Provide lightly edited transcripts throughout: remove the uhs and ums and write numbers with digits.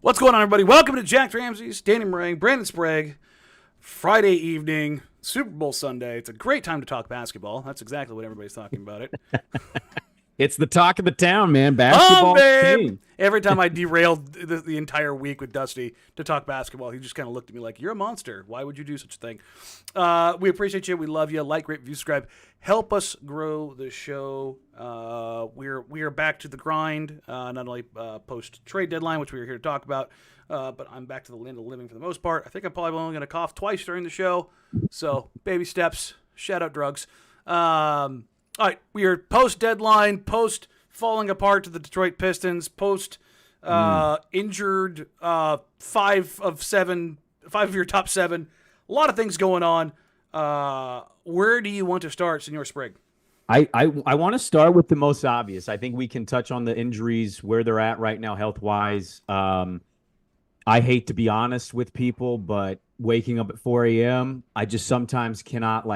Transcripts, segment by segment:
What's going on, everybody? Welcome to Jack Ramsays, Danny Marang Brandon Sprague. Friday evening, Super Bowl Sunday. It's a great time to talk basketball. That's exactly what everybody's talking about it. It's the talk of the town, man. Basketball. Babe! Every time I derailed the entire week with Dusty to talk basketball, he just kind of looked at me like, you're a monster. Why would you do such a thing? We appreciate you. We love you. Like, rate, review, subscribe. Help us grow the show. We are back to the grind, not only post-trade deadline, which we were here to talk about, but I'm back to the land of the living for the most part. I think I'm probably only going to cough twice during the show. So, baby steps. Shout out drugs. All right, we are post-deadline, post-falling apart to the Detroit Pistons, post-injured 5 of your top 7. A lot of things going on. Where do you want to start, Senor Sprague? I want to start with the most obvious. I think we can touch on the injuries, where they're at right now health-wise. I hate to be honest with people, but waking up at 4 a.m., I just sometimes cannot,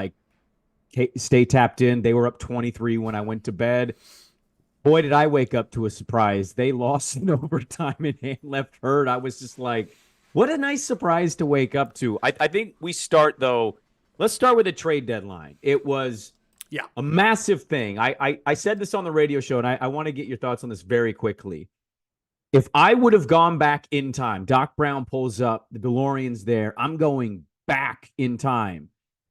stay tapped in. They were up 23 when I went to bed. Boy, did I wake up to a surprise. They lost in overtime and hand left hurt. I was just like, what a nice surprise to wake up to. I think we start, though. Let's start with the trade deadline. It was a massive thing. I said this on the radio show, and I want to get your thoughts on this very quickly. If I would have gone back in time, Doc Brown pulls up, the DeLorean's there, I'm going back in time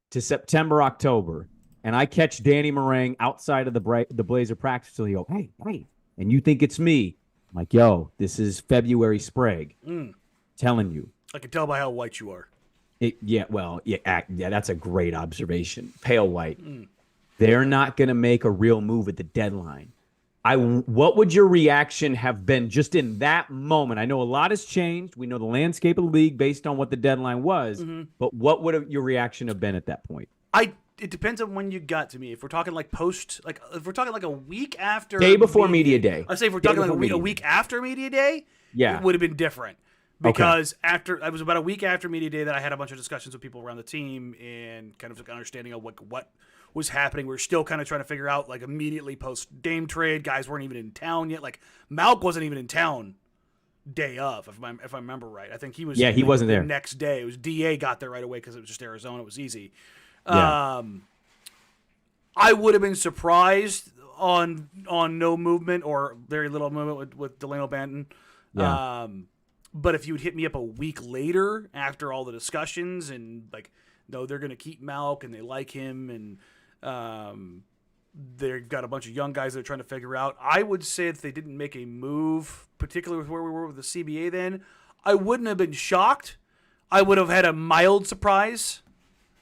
to September, October, and I catch Danny Marang outside of the Blazer practice, so he go, hey, and you think it's me. I'm like, yo, this is February Sprague. Telling you. I can tell by how white you are. That's a great observation. Pale white. They're not going to make a real move at the deadline. What would your reaction have been just in that moment? I know a lot has changed. We know the landscape of the league based on what the deadline was, but what would your reaction have been at that point? It depends on when you got to me. If we're talking if we're talking a week after day before media day. I say if we're talking a week after media day, it would have been different. Because I was about a week after media day that I had a bunch of discussions with people around the team and kind of an understanding of what was happening. We were still kind of trying to figure out immediately post Dame trade. Guys weren't even in town yet. Malk wasn't even in town day of, if I remember right. I think he was. Yeah, he wasn't there. The next day, it was DA got there right away because it was just Arizona. It was easy. Yeah. I would have been surprised on no movement or very little movement with Delano Banton. Yeah. But if you would hit me up a week later after all the discussions and no, they're going to keep Malk and they like him and they've got a bunch of young guys they're trying to figure out. I would say if they didn't make a move, particularly with where we were with the CBA then, I wouldn't have been shocked. I would have had a mild surprise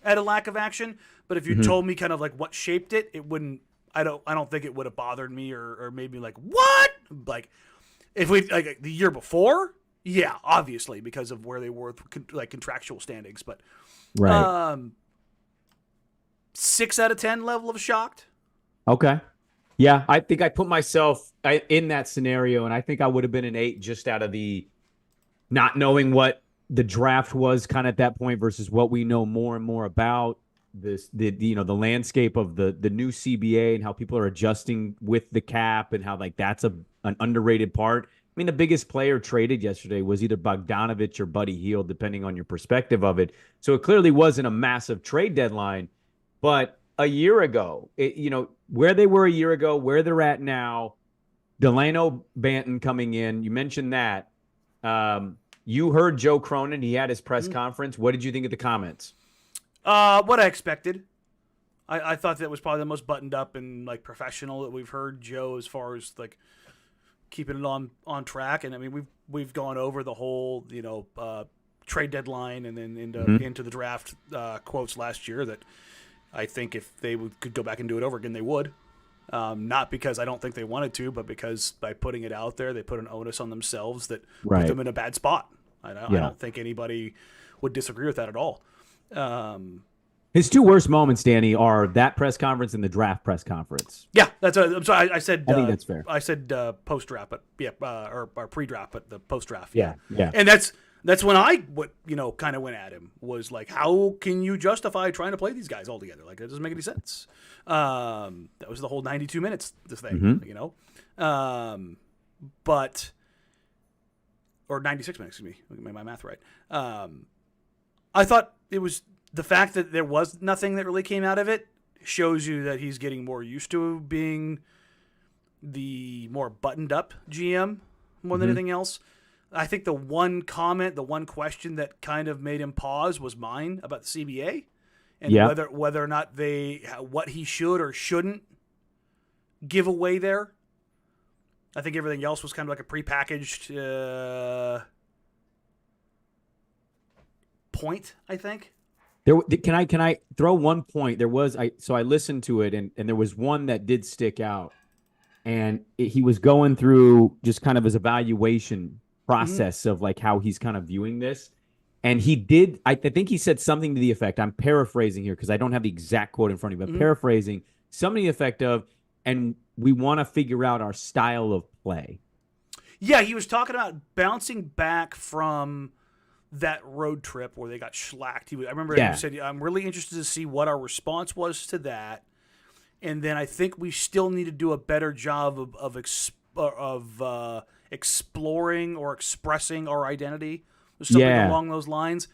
at a lack of action. But if you told me kind of what shaped it, it wouldn't. I don't think it would have bothered me or made me what? If we the year before. Yeah, obviously, because of where they were with contractual standings. But right. 6 out of 10 level of shocked. Okay. Yeah, I think I put myself in that scenario, and I think I would have been an 8 just out of the not knowing what the draft was kind of at that point versus what we know more and more about the landscape of the new CBA and how people are adjusting with the cap and how that's an underrated part. I mean, the biggest player traded yesterday was either Bogdanovich or Buddy Hield, depending on your perspective of it. So it clearly wasn't a massive trade deadline. But a year ago, where they were a year ago, where they're at now, Delano Banton coming in, you mentioned that. You heard Joe Cronin. He had his press conference. What did you think of the comments? What I expected. I thought that was probably the most buttoned up and like professional that we've heard Joe as far as like keeping it on track. And I mean we've gone over the whole trade deadline and then into the draft quotes last year that I think if they could go back and do it over again they would. Not because I don't think they wanted to, but because by putting it out there they put an onus on themselves that put them in a bad spot. I don't think anybody would disagree with that at all. His two worst moments, Danny, are that press conference and the draft press conference. Yeah, I'm sorry. I said. I think that's fair. I said post draft, but or pre draft, but the post draft. Yeah. And that's when I kind of went at him was like, how can you justify trying to play these guys all together? Like that doesn't make any sense. That was the whole 92 minutes. This thing, but or 96 minutes. Excuse me, get my math right. I thought it was. The fact that there was nothing that really came out of it shows you that he's getting more used to being the more buttoned-up GM more than anything else. I think the one comment, the one question that kind of made him pause was mine about the CBA and whether or not what he should or shouldn't give away there. I think everything else was kind of like a prepackaged point, I think. Can I throw one point? I listened to it and there was one that did stick out, and he was going through just kind of his evaluation process of like how he's kind of viewing this, and I think he said something to the effect. I'm paraphrasing here because I don't have the exact quote in front of me, but paraphrasing something to the effect of, and we want to figure out our style of play. Yeah, he was talking about bouncing back from that road trip where they got shellacked. I remember he said, I'm really interested to see what our response was to that. And then I think we still need to do a better job of exploring or expressing our identity. Something along those lines.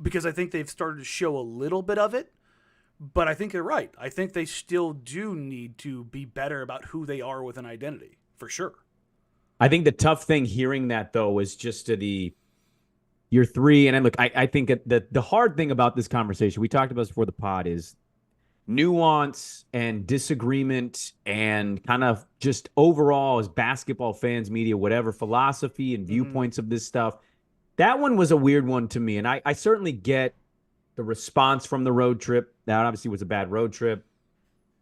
Because I think they've started to show a little bit of it. But I think you're right. I think they still do need to be better about who they are with an identity, for sure. I think the tough thing hearing that, though, is just year three. And look, I think that the hard thing about this conversation, we talked about this before the pod, is nuance and disagreement and kind of just overall as basketball fans, media, whatever, philosophy and viewpoints of this stuff. That one was a weird one to me. And I certainly get the response from the road trip. That obviously was a bad road trip.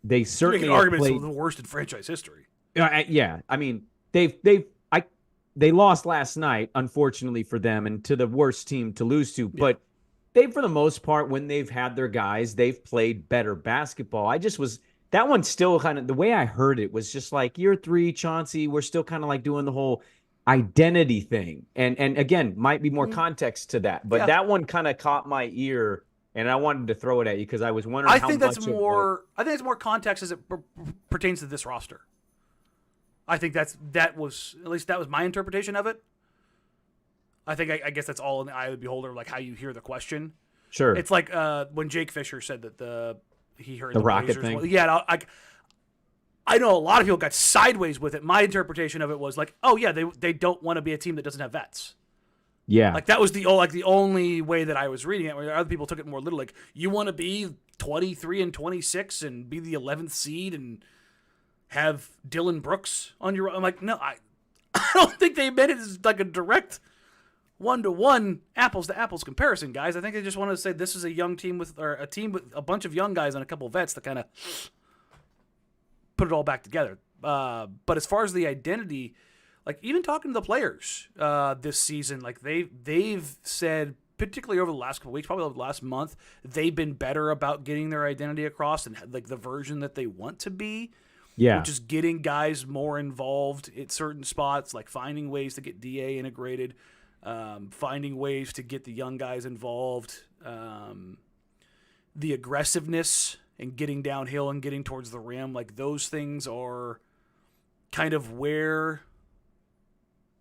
They certainly arguments of the worst in franchise history. Yeah. I mean, they lost last night, unfortunately for them, and to the worst team to lose to. Yeah. But they, for the most part, when they've had their guys, they've played better basketball. That one still kind of, the way I heard it was just like, year three, Chauncey, we're still kind of like doing the whole identity thing. And again, might be more context to that. But that one kind of caught my ear, and I wanted to throw it at you because I was wondering I think it's more context as it pertains to this roster. I think that was my interpretation of it. I think I guess that's all in the eye of the beholder, like how you hear the question. Sure. It's like when Jake Fisher said that he heard the Rocket Blazers thing. I know a lot of people got sideways with it. My interpretation of it was like, oh yeah, they don't want to be a team that doesn't have vets. Yeah. Like that was the only way that I was reading it. Where other people took it more literally. Like you want to be 23 and 26 and be the 11th seed and have Dylan Brooks on your. I'm like, no, I don't think they meant it as like a direct one-to-one apples to apples comparison, guys. I think they just wanted to say this is a young team or a team with a bunch of young guys and a couple of vets that kind of put it all back together. But as far as the identity, like even talking to the players this season, like they've said, particularly over the last couple of weeks, probably over the last month, they've been better about getting their identity across and like the version that they want to be. Yeah. Which is getting guys more involved at certain spots, like finding ways to get DA integrated, finding ways to get the young guys involved, the aggressiveness and getting downhill and getting towards the rim. Like those things are kind of where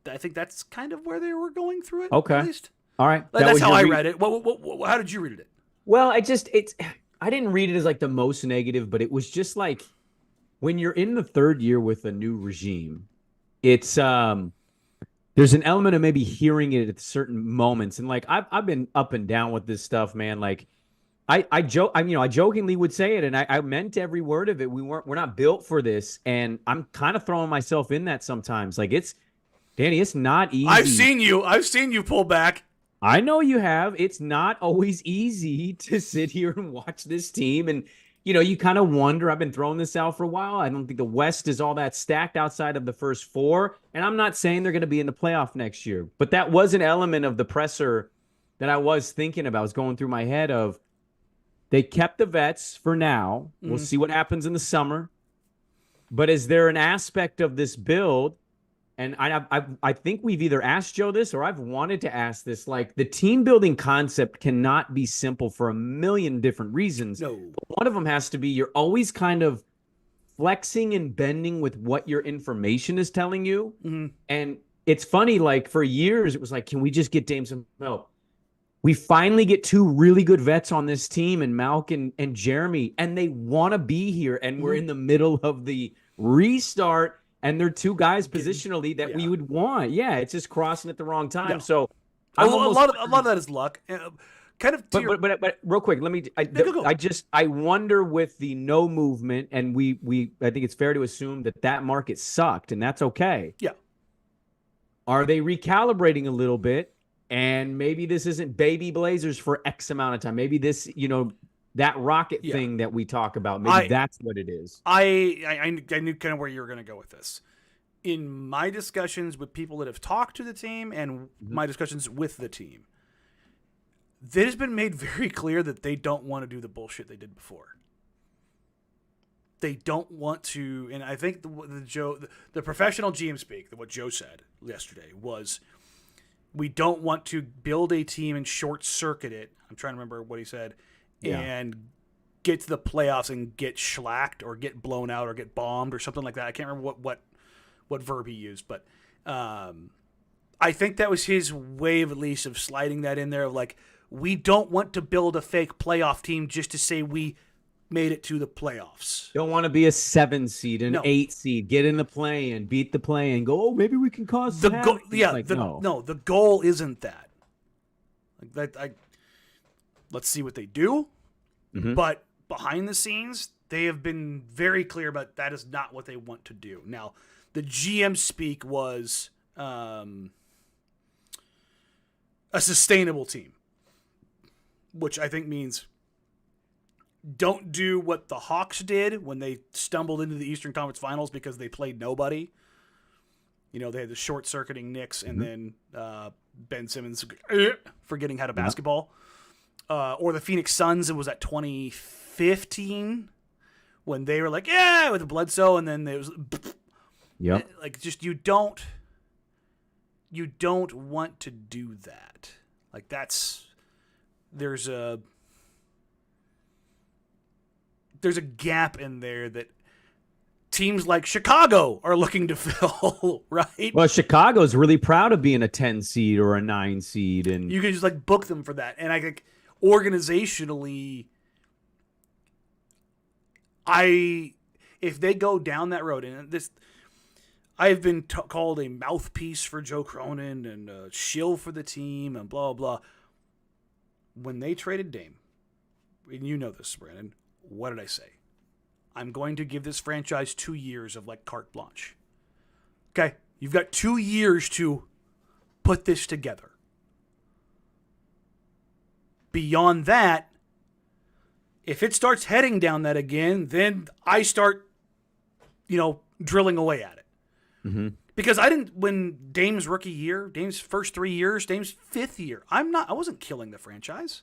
I think that's kind of where they were going through it. Okay. At least. All right. Like, that's how I read it. How did you read it? Well, I didn't read it as like the most negative, but it was just like, when you're in the third year with a new regime, it's there's an element of maybe hearing it at certain moments. And like I've been up and down with this stuff, man. Like I joke. I jokingly would say it, and I meant every word of it. We're not built for this, and I'm kind of throwing myself in that sometimes. Like Danny, it's not easy. I've seen you pull back. I know you have. It's not always easy to sit here and watch this team. And, you kind of wonder. I've been throwing this out for a while. I don't think the West is all that stacked outside of the first four. And I'm not saying they're going to be in the playoff next year. But that was an element of the presser that I was thinking about. I was going through my head of they kept the vets for now. We'll see what happens in the summer. But is there an aspect of this build? And I think we've either asked Joe this or I've wanted to ask this. Like, the team building concept cannot be simple for a million different reasons. No. One of them has to be you're always kind of flexing and bending with what your information is telling you. Mm-hmm. And it's funny, like for years, it was like, can we just get Dame some help? We finally get two really good vets on this team, and Malk and Jeremy, and they want to be here. And we're in the middle of the restart. And they're two guys positionally that we would want. Yeah, it's just crossing at the wrong time. Yeah. So a lot of that is luck. Kind of. But real quick, let me. I wonder with the no movement, and I think it's fair to assume that market sucked, and that's okay. Yeah. Are they recalibrating a little bit? And maybe this isn't baby Blazers for X amount of time. Maybe this, that rocket thing that we talk about, maybe that's what it is. I knew kind of where you were going to go with this. In my discussions with people that have talked to the team and my discussions with the team, it has been made very clear that they don't want to do the bullshit they did before. They don't want to, and I think the professional GM speak, what Joe said yesterday was, we don't want to build a team and short circuit it. I'm trying to remember what he said. And get to the playoffs and get shellacked or get blown out or get bombed or something like that. I can't remember what verb he used, but I think that was his way of at least of sliding that in there of like, we don't want to build a fake playoff team just to say we made it to the playoffs. Don't want to be a 7 seed, an 8 seed, get in the play and beat the play and go, oh, maybe we can cause the goal. Yeah, no, the goal isn't that. Like that, let's see what they do. Mm-hmm. But behind the scenes, they have been very clear about that is not what they want to do. Now, the GM speak was a sustainable team, which I think means don't do what the Hawks did when they stumbled into the Eastern Conference Finals because they played nobody. They had the short-circuiting Knicks and then Ben Simmons forgetting how to basketball. Or the Phoenix Suns, it was at 2015 when they were like, yeah, with the Bledsoe, and then there was like just you don't want to do that. Like there's a gap in there that teams like Chicago are looking to fill, right? Well, Chicago's really proud of being a 10 seed or a 9 seed, and you can just like book them for that. And I think organizationally, if they go down that road, and this, I've been called a mouthpiece for Joe Cronin and a shill for the team and blah, blah. When they traded Dame, and you know this, Brandon, what did I say? I'm going to give this franchise 2 years of like carte blanche. Okay, you've got 2 years to put this together. Beyond that, if it starts heading down that again, then I start, drilling away at it. Mm-hmm. Because when Dame's rookie year, Dame's first 3 years, Dame's 5th year, I wasn't killing the franchise.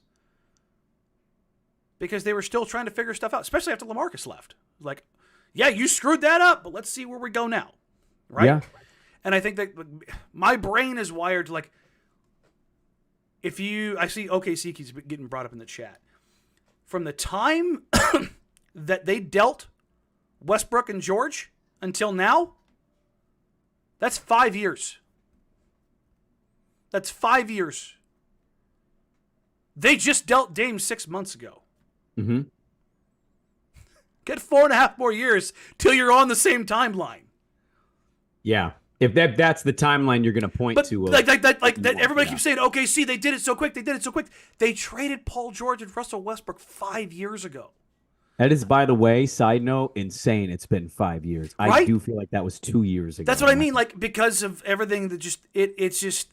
Because they were still trying to figure stuff out, especially after LaMarcus left. Like, yeah, you screwed that up, but let's see where we go now. Right? Yeah. And I think that my brain is wired to like, I see OKC keeps getting brought up in the chat. From the time that they dealt Westbrook and George until now, that's 5 years. That's 5 years. They just dealt Dame 6 months ago. Mm-hmm. Get 4.5 more years till you're on the same timeline. Yeah. If that's the timeline you're going to point But to. That everybody keeps saying, okay, see, they did it so quick. They did it so quick. They traded Paul George and Russell Westbrook 5 years ago. That is, by the way, side note, insane. It's been 5 years. Right? I do feel like that was 2 years ago. That's what I mean. Like, because of everything that it's just,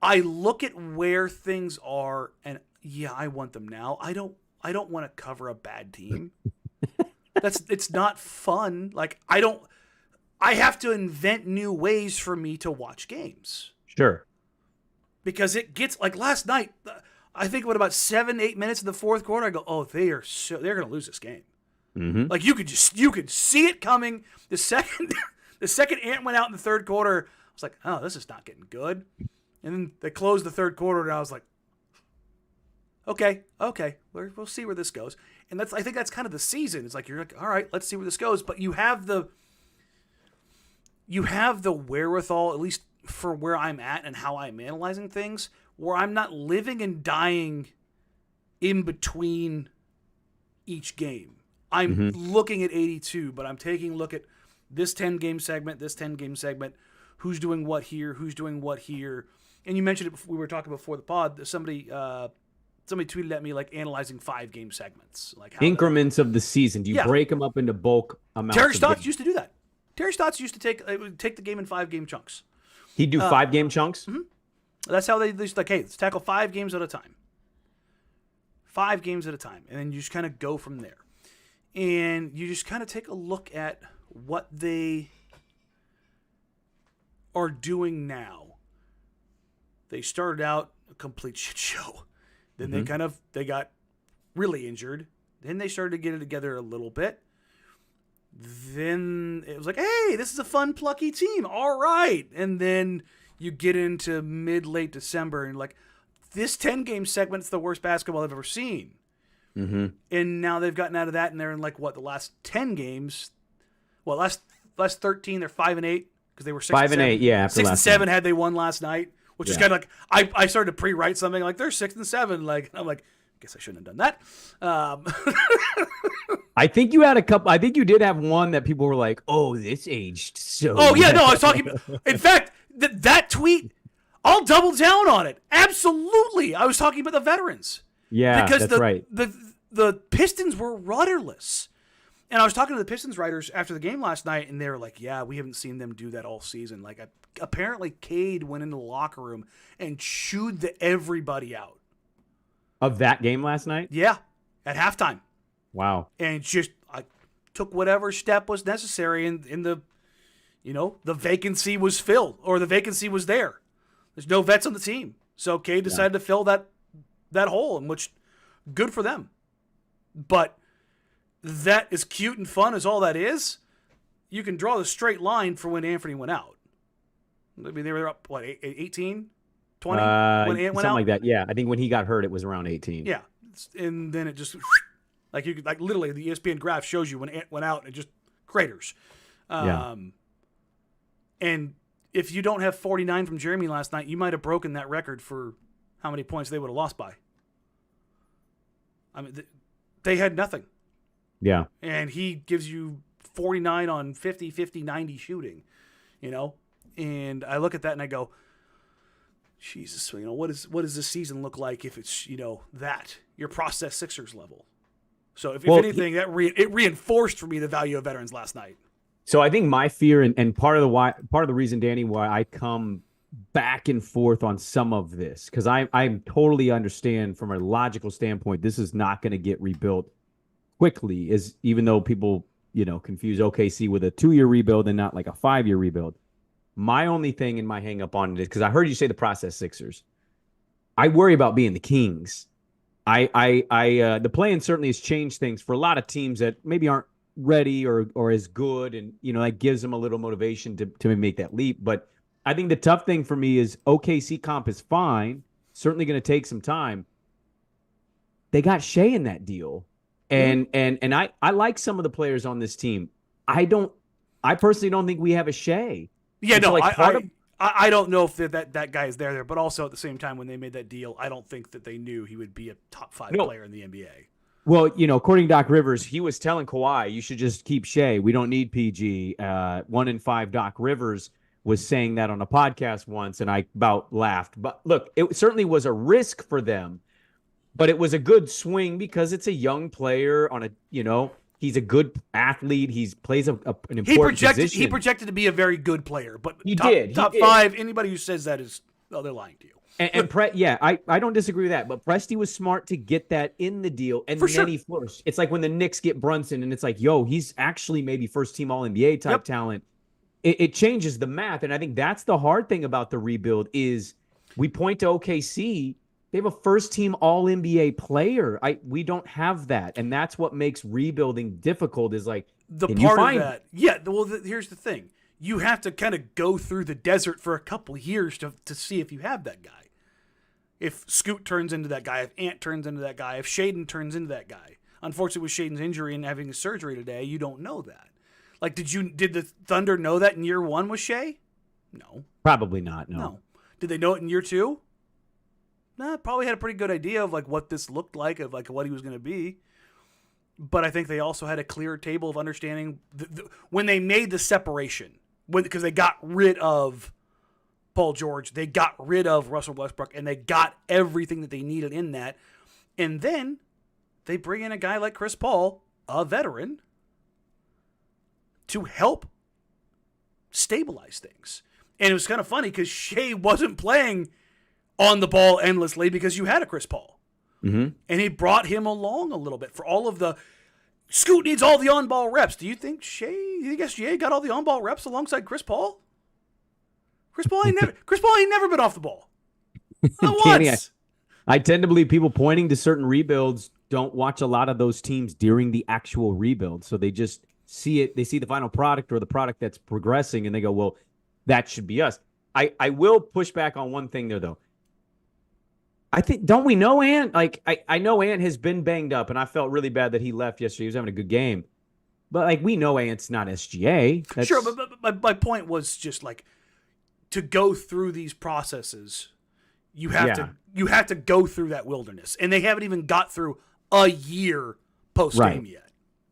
I look at where things are, and yeah, I want them now. I don't want to cover a bad team. It's not fun. Like, I have to invent new ways for me to watch games. Sure. Because it gets, like last night, I think about 7-8 minutes in the fourth quarter, I go, oh, they're going to lose this game. Mm-hmm. Like, you could see it coming. The second Ant went out in the third quarter, I was like, oh, this is not getting good. And then they closed the third quarter, and I was like, okay, we'll see where this goes. And I think that's kind of the season. It's like, you're like, all right, let's see where this goes. But you have the wherewithal, at least for where I'm at and how I'm analyzing things, where I'm not living and dying in between each game. I'm looking at 82, but I'm taking a look at this 10-game segment, who's doing what here. And you mentioned it, we were talking before the pod, somebody tweeted at me, like, analyzing 5-game segments. Like, how increments of the season. Do you break them up into bulk amounts? Terry Stotts used to do that. Terry Stotts used to take the game in 5-game chunks. He'd do 5-game chunks? Mm-hmm. That's how they used to, like, hey, let's tackle 5 games at a time. 5 games at a time. And then you just kind of go from there. And you just kind of take a look at what they are doing now. They started out a complete shit show. Then they got really injured. Then they started to get it together a little bit. Then it was like, hey, this is a fun, plucky team. All right. And then you get into mid-late December and like, this 10-game segment's the worst basketball I've ever seen. Mm-hmm. And now they've gotten out of that, and they're in like, what, the last 10 games? Well, last 13, they're 5-8 because they were 6-8. Yeah, 6-7 had they won last night, which is kind of like, I started to pre-write something like they're 6-7. Like, I'm like, I guess I shouldn't have done that. I think you had a couple. I think you did have one that people were like, "Oh, this aged so." Oh yeah, no, I was talking. In fact, that tweet, I'll double down on it. Absolutely, I was talking about the veterans. Yeah, because that's right. The Pistons were rudderless, and I was talking to the Pistons writers after the game last night, and they were like, "Yeah, we haven't seen them do that all season." Like, apparently, Cade went into the locker room and chewed everybody out of that game last night. Yeah, at halftime. Wow. And just I took whatever step was necessary, and in the, the vacancy was filled, or the vacancy was there. There's no vets on the team, so Cade decided to fill that hole, in which, good for them. But that is cute and fun as all that is. You can draw the straight line for when Anthony went out. I mean, they were up, what, 18, 20? When Ant went something out? like that. Yeah, I think when he got hurt, it was around 18. Yeah, and then it just, like, you could, like, literally the ESPN graph shows you when Ant went out, and it just craters. And if you don't have 49 from Jeremy last night, you might have broken that record for how many points they would have lost by. I mean, they had nothing. Yeah. And he gives you 49 on 50, 90 shooting, And I look at that and I go, Jesus, what does this season look like if it's, that, your process Sixers level? So if anything, it reinforced for me the value of veterans last night. So I think my fear and part of the reason, Danny, why I come back and forth on some of this, because I totally understand from a logical standpoint, this is not going to get rebuilt quickly, is even though people, confuse OKC with a 2-year rebuild and not like a 5-year rebuild. My only thing in my hang up on it is, because I heard you say the process Sixers. I worry about being the Kings. The play-in certainly has changed things for a lot of teams that maybe aren't ready or as good, and that gives them a little motivation to make that leap. But I think the tough thing for me is OKC comp is fine, certainly going to take some time. They got Shea in that deal, and I like some of the players on this team. I personally don't think we have a Shea. Yeah, no, I don't know if that guy is there, but also at the same time when they made that deal, I don't think that they knew he would be a top 5 player in the NBA. Well, according to Doc Rivers, he was telling Kawhi, you should just keep Shea. We don't need PG. 1 and 5 Doc Rivers. was saying that on a podcast once, and I about laughed. But look, it certainly was a risk for them, but it was a good swing because it's a young player on a, he's a good athlete. He plays an important position. He projected to be a very good player, but He top did. five. Anybody who says that is, they're lying to you. I don't disagree with that, but Presti was smart to get that in the deal, and then he flourished. It's like when the Knicks get Brunson, and it's like, yo, he's actually maybe first team All NBA type talent. It changes the math, and I think that's the hard thing about the rebuild is we point to OKC. They have a first team All NBA player. We don't have that, and that's what makes rebuilding difficult. Is like the part of that. Yeah. Well, here's the thing: you have to kind of go through the desert for a couple years to see if you have that guy. If Scoot turns into that guy, if Ant turns into that guy, if Shaden turns into that guy. Unfortunately, with Shaden's injury and having his surgery today, you don't know that. Like, did the Thunder know that in year one with Shea? No. Probably not, no. Did they know it in year two? Nah, probably had a pretty good idea of like what this looked like, of like what he was going to be. But I think they also had a clear table of understanding when they made the separation, because they got rid of Paul George, they got rid of Russell Westbrook, and they got everything that they needed in that. And then they bring in a guy like Chris Paul, a veteran, to help stabilize things. And it was kind of funny because Shea wasn't playing on the ball endlessly because you had a Chris Paul. Mm-hmm. And he brought him along a little bit for all of the Scoot needs all the on-ball reps. Do you think SGA got all the on-ball reps alongside Chris Paul? Chris Paul ain't never been off the ball. Not once. I tend to believe people pointing to certain rebuilds don't watch a lot of those teams during the actual rebuild. So they just see it. They see the final product or the product that's progressing, and they go, well, that should be us. I will push back on one thing there, though. I think, don't we know Ant? Like, I know Ant has been banged up, and I felt really bad that he left yesterday. He was having a good game. But, like, we know Ant's not SGA. Sure, but my point was just, like, to go through these processes, you have to go through that wilderness. And they haven't even got through a year post-game yet.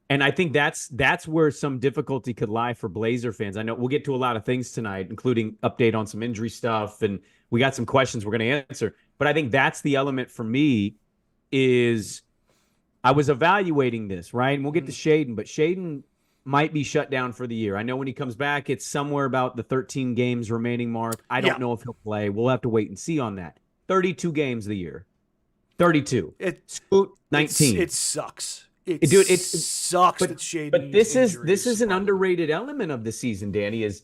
And I think that's where some difficulty could lie for Blazer fans. I know we'll get to a lot of things tonight, including update on some injury stuff, and we got some questions we're going to answer. But I think that's the element for me is I was evaluating this, right? And we'll get to Shaden, but Shaden might be shut down for the year. I know when he comes back, it's somewhere about the 13 games remaining mark. I don't know if he'll play. We'll have to wait and see on that. 32 games the year. 32. Scoot, 19. It sucks. It sucks that Shaden. But this is an underrated element of the season, Danny, is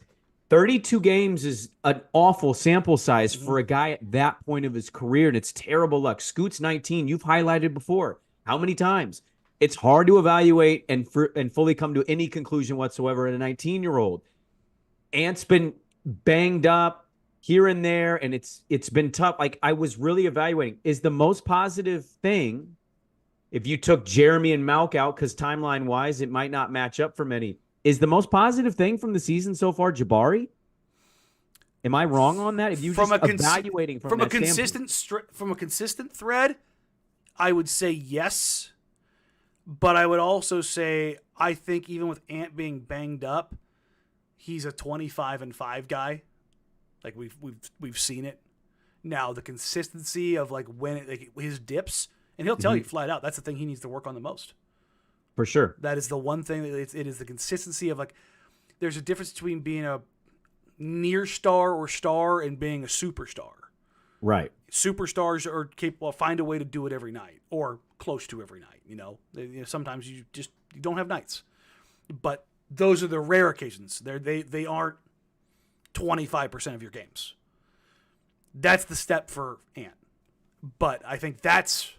32 games is an awful sample size for a guy at that point of his career, and it's terrible luck. Scoot's 19. You've highlighted before. How many times? It's hard to evaluate and fully come to any conclusion whatsoever in a 19-year-old. Ant's been banged up here and there, and it's been tough. Like, I was really evaluating. Is the most positive thing, if you took Jeremy and Malk out, because timeline-wise it might not match up for many, is the most positive thing from the season so far Jabari? Am I wrong on that? If you just evaluating from a consistent thread, I would say yes. But I would also say I think even with Ant being banged up, he's a 25-5 guy. Like we've seen it. Now the consistency of like his dips, and he'll tell you flat out that's the thing he needs to work on the most. For sure. That is the one thing that it is the consistency of like there's a difference between being a near star or star and being a superstar. Right. Superstars are capable of find a way to do it every night or close to every night. Sometimes you don't have nights, but those are the rare occasions. They aren't 25% of your games. That's the step for Ant. But I think that's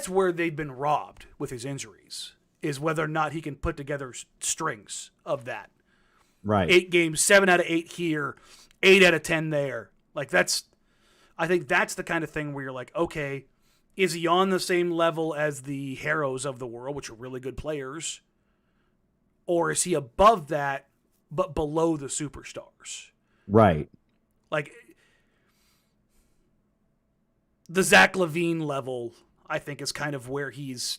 where they've been robbed with his injuries, is whether or not he can put together strings of that. Right. 8 games, 7 out of 8 here, 8 out of 10 there. Like I think that's the kind of thing where you're like, okay, is he on the same level as the Harrows of the world, which are really good players? Or is he above that, but below the superstars? Right. Like the Zach LaVine level, I think, is kind of where he's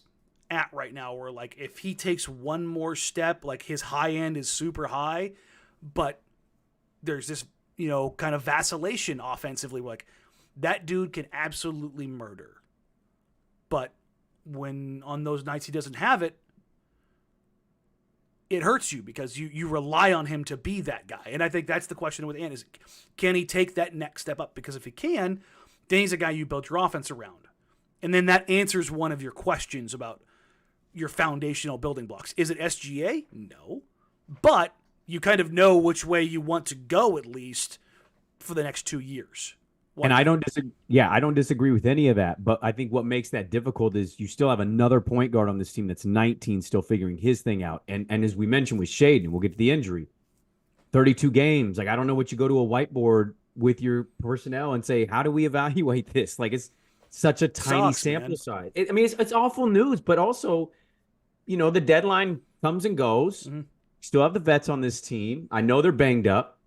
at right now, where like if he takes one more step, like his high end is super high, but there's this, kind of vacillation offensively. Like, that dude can absolutely murder. But when on those nights he doesn't have it, it hurts you because you rely on him to be that guy. And I think that's the question with Ant is, can he take that next step up? Because if he can, then he's a guy you build your offense around. And then that answers one of your questions about your foundational building blocks. Is it SGA? No. But you kind of know which way you want to go, at least for the next 2 years. And I don't disagree. Yeah, I don't disagree with any of that. But I think what makes that difficult is you still have another point guard on this team that's 19, still figuring his thing out. And as we mentioned with Shaden, we'll get to the injury. 32 games. Like, I don't know what you go to a whiteboard with your personnel and say, how do we evaluate this? Like, it's such a tiny sample size. It's awful news, but also, the deadline comes and goes. Mm-hmm. Still have the vets on this team. I know they're banged up.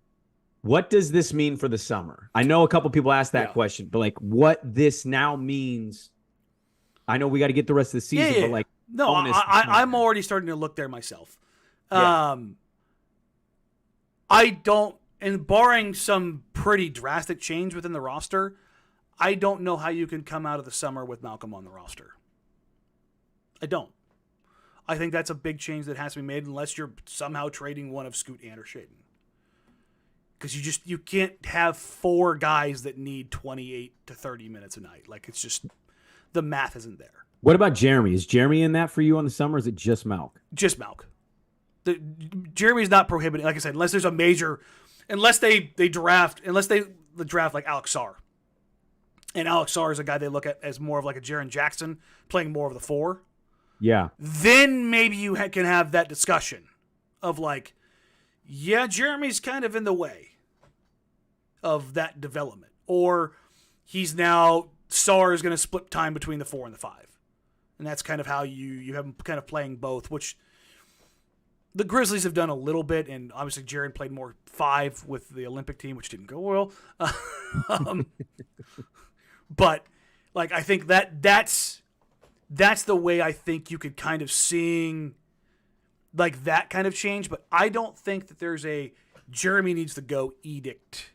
What does this mean for the summer? I know a couple people asked that question, but like, what this now means? I know we got to get the rest of the season, but like, no, I'm already starting to look there myself. I don't, and barring some pretty drastic change within the roster, I don't know how you can come out of the summer with Malcolm on the roster. I don't. I think that's a big change that has to be made unless you're somehow trading one of Scoot and or Shaden. Because you can't have 4 guys that need 28 to 30 minutes a night. Like, it's just, the math isn't there. What about Jeremy? Is Jeremy in that for you on the summer, or is it just Malk? Just Malk. Jeremy's not prohibited, like I said, unless there's a major, unless they draft like Alex Sarr. And Alex Sarr is a guy they look at as more of like a Jaren Jackson, playing more of the 4. Yeah. Then maybe you can have that discussion of like, yeah, Jeremy's kind of in the way of that development. Or Sarr is going to split time between the 4 and the 5. And that's kind of how you have him kind of playing both, which the Grizzlies have done a little bit, and obviously Jaren played more 5 with the Olympic team, which didn't go well. But like, I think that's the way I think you could kind of seeing like that kind of change. But I don't think that there's a Jeremy needs to go edict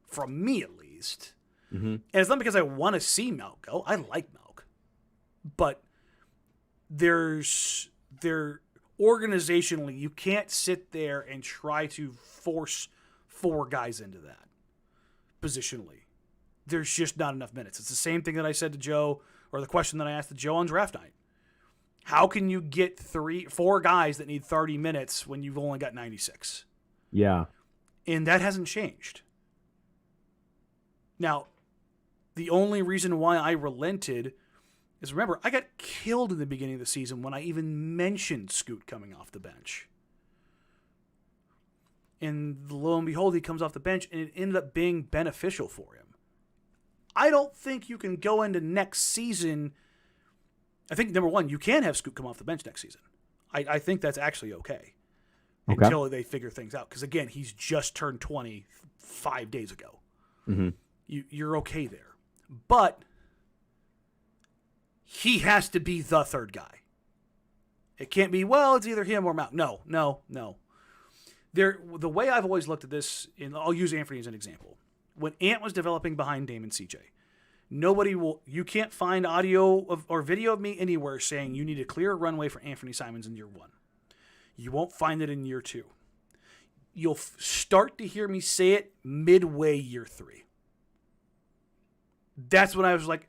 from me, at least. Mm-hmm. And it's not because I want to see Malk go. I like Malk. But organizationally, you can't sit there and try to force 4 guys into that positionally. There's just not enough minutes. It's the same thing that I said to Joe, or the question that I asked to Joe on draft night. How can you get 4 guys that need 30 minutes when you've only got 96? Yeah. And that hasn't changed. Now, the only reason why I relented is, remember, I got killed in the beginning of the season when I even mentioned Scoot coming off the bench. And lo and behold, he comes off the bench, and it ended up being beneficial for him. I don't think you can go into next season. I think, number one, you can have Scoot come off the bench next season. I think that's actually okay. Until they figure things out. Because, again, he's just turned 20 5 days ago. Mm-hmm. You're okay there. But he has to be the 3rd guy. It can't be, well, it's either him or Mount. No. The way I've always looked at this, and I'll use Anthony as an example. When Ant was developing behind Dame and CJ, you can't find audio or video of me anywhere saying you need to clear a runway for Anthony Simons in year 1. You won't find it in year 2. You'll start to hear me say it midway year 3. That's when I was like,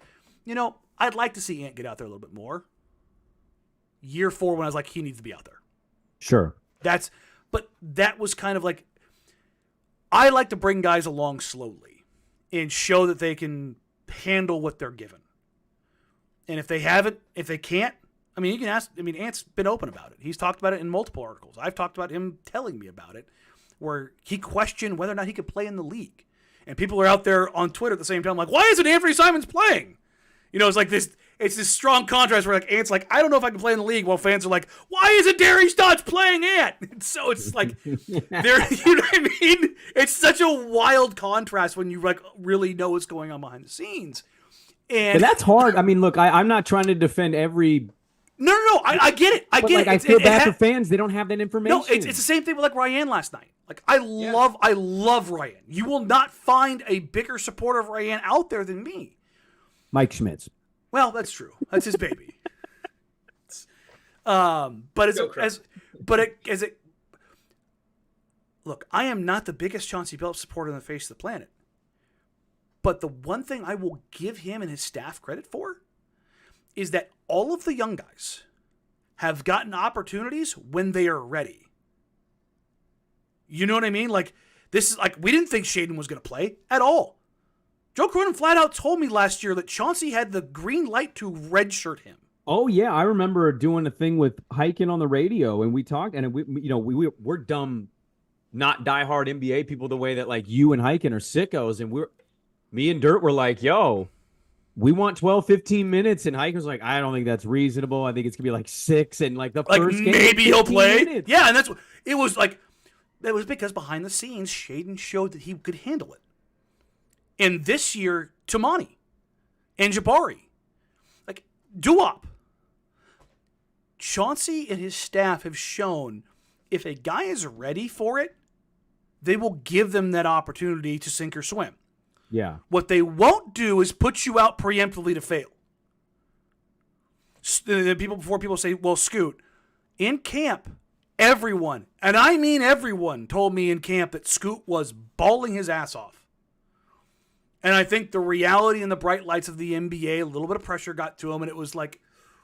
I'd like to see Ant get out there a little bit more. Year 4, when I was like, he needs to be out there. Sure. But that was kind of like, I like to bring guys along slowly and show that they can handle what they're given. And if they can't, you can ask, Ant's been open about it. He's talked about it in multiple articles. I've talked about him telling me about it, where he questioned whether or not he could play in the league. And people are out there on Twitter at the same time like, why isn't Anthony Simons playing? It's like this, it's this strong contrast where like Ant's like, I don't know if I can play in the league, while fans are like, why isn't Darius Dodge playing Ant? And so it's like, you know what I mean? It's such a wild contrast when you like really know what's going on behind the scenes. And that's hard. Look, I'm not trying to defend every No. I get it. I get it. I feel bad for fans. They don't have that information. No, it's the same thing with like Ryan last night. Like I love Ryan. You will not find a bigger supporter of Ryan out there than me. Mike Schmitz. Well, that's true. That's his baby. Look, I am not the biggest Chauncey Billups supporter on the face of the planet. But the one thing I will give him and his staff credit for is that all of the young guys have gotten opportunities when they are ready. You know what I mean? Like, this is like, we didn't think Shaden was going to play at all. Joe Cronin flat out told me last year that Chauncey had the green light to redshirt him. Oh yeah, I remember doing a thing with Hiken on the radio, and we talked, and we're dumb, not diehard NBA people the way that like you and Hiken are sickos, and me and Dirt were like, yo, we want 12, 15 minutes, and Hiken was like, I don't think that's reasonable. I think it's gonna be like 6, and like the first game, maybe he'll play. Minutes. Yeah, and that's what it was like. That was because behind the scenes, Shaden showed that he could handle it. And this year, Tamani and Jabari, like Duop, Chauncey and his staff have shown if a guy is ready for it, they will give them that opportunity to sink or swim. Yeah. What they won't do is put you out preemptively to fail. Before people say, well, Scoot, in camp, everyone, and I mean everyone, told me in camp that Scoot was bawling his ass off. And I think the reality and the bright lights of the NBA, a little bit of pressure got to him, and it was like,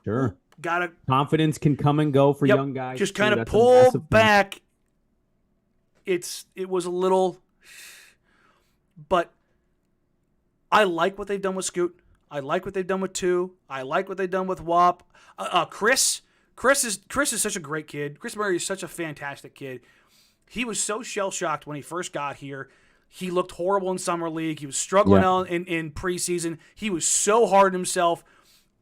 sure, gotta confidence can come and go for young guys. Just kind of pull back. It was a little, but I like what they've done with Scoot. I like what they've done with Two. I like what they've done with Wop. Chris is such a great kid. Chris Murray is such a fantastic kid. He was so shell-shocked when he first got here. He looked horrible in summer league. He was struggling out in preseason. He was so hard on himself.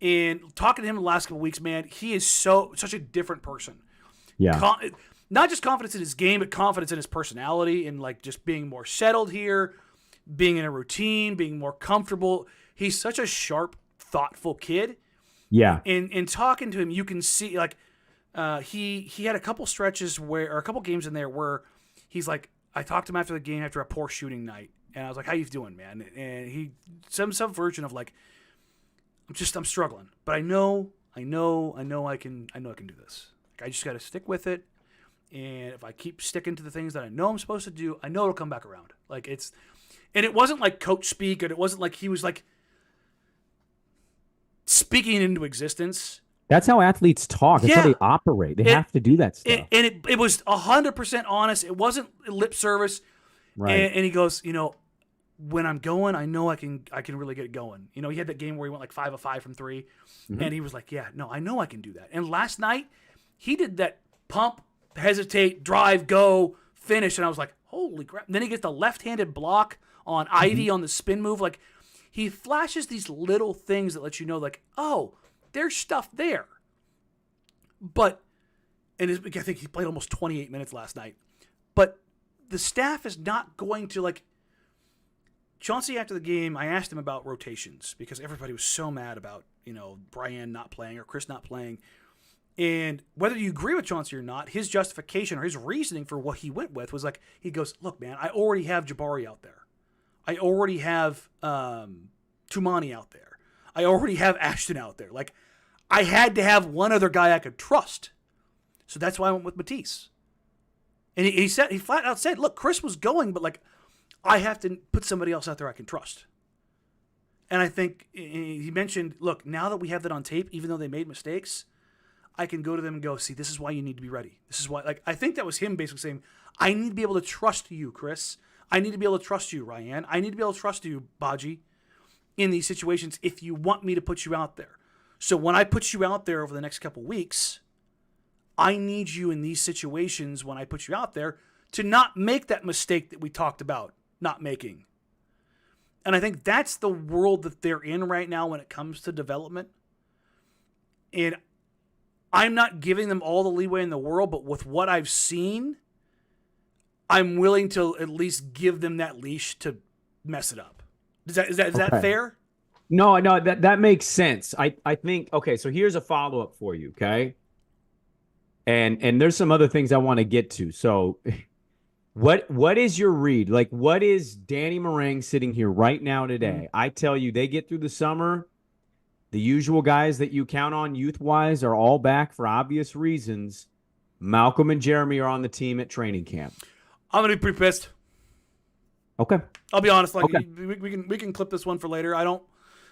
And talking to him the last couple of weeks, man, he is such a different person. Yeah. Not just confidence in his game, but confidence in his personality and like just being more settled here, being in a routine, being more comfortable. He's such a sharp, thoughtful kid. Yeah. And talking to him, you can see like he had a couple stretches or a couple games in there where he's like, I talked to him after the game after a poor shooting night, and I was like, "How you doing, man?" And he some version of like, I'm struggling, but I know I can do this. Like, I just got to stick with it, and if I keep sticking to the things that I know I'm supposed to do, I know it'll come back around. Like and it wasn't like coach speak, and it wasn't like he was like speaking into existence. That's how athletes talk. That's how they operate. They have to do that stuff. It was 100% honest. It wasn't lip service. Right. And he goes, when I'm going, I know I can really get it going. He had that game where he went like 5 of 5 from 3, and he was like, yeah, no, I know I can do that. And last night, he did that pump, hesitate, drive, go, finish, and I was like, holy crap. And then he gets the left-handed block on Ivy on the spin move. Like, he flashes these little things that let you know, like, oh, there's stuff there. But, I think he played almost 28 minutes last night. But the staff is not going to, like, Chauncey after the game, I asked him about rotations because everybody was so mad about, Brian not playing or Chris not playing. And whether you agree with Chauncey or not, his justification or his reasoning for what he went with was like, he goes, look, man, I already have Jabari out there. I already have Tumani out there. I already have Ashton out there. Like, I had to have one other guy I could trust. So that's why I went with Matisse. And he flat out said, look, Chris was going, but like, I have to put somebody else out there I can trust. And I think he mentioned, look, now that we have that on tape, even though they made mistakes, I can go to them and go, see, this is why you need to be ready. This is why, like, I think that was him basically saying, I need to be able to trust you, Chris. I need to be able to trust you, Ryan. I need to be able to trust you, Baji, in these situations if you want me to put you out there. So when I put you out there over the next couple weeks, I need you in these situations when I put you out there to not make that mistake that we talked about not making. And I think that's the world that they're in right now when it comes to development. And I'm not giving them all the leeway in the world, but with what I've seen, I'm willing to at least give them that leash to mess it up. Is that fair? No, that makes sense. I think okay, so here's a follow-up for you, okay? And there's some other things I want to get to. So what is your read? Like what is Danny Marang sitting here right now Mm. today? I tell you, they get through the summer. The usual guys that you count on youth-wise are all back for obvious reasons. Malcolm and Jeremy are on the team at training camp. I'm gonna be pretty pissed. Okay. I'll be honest. Like Okay. we can clip this one for later. I don't.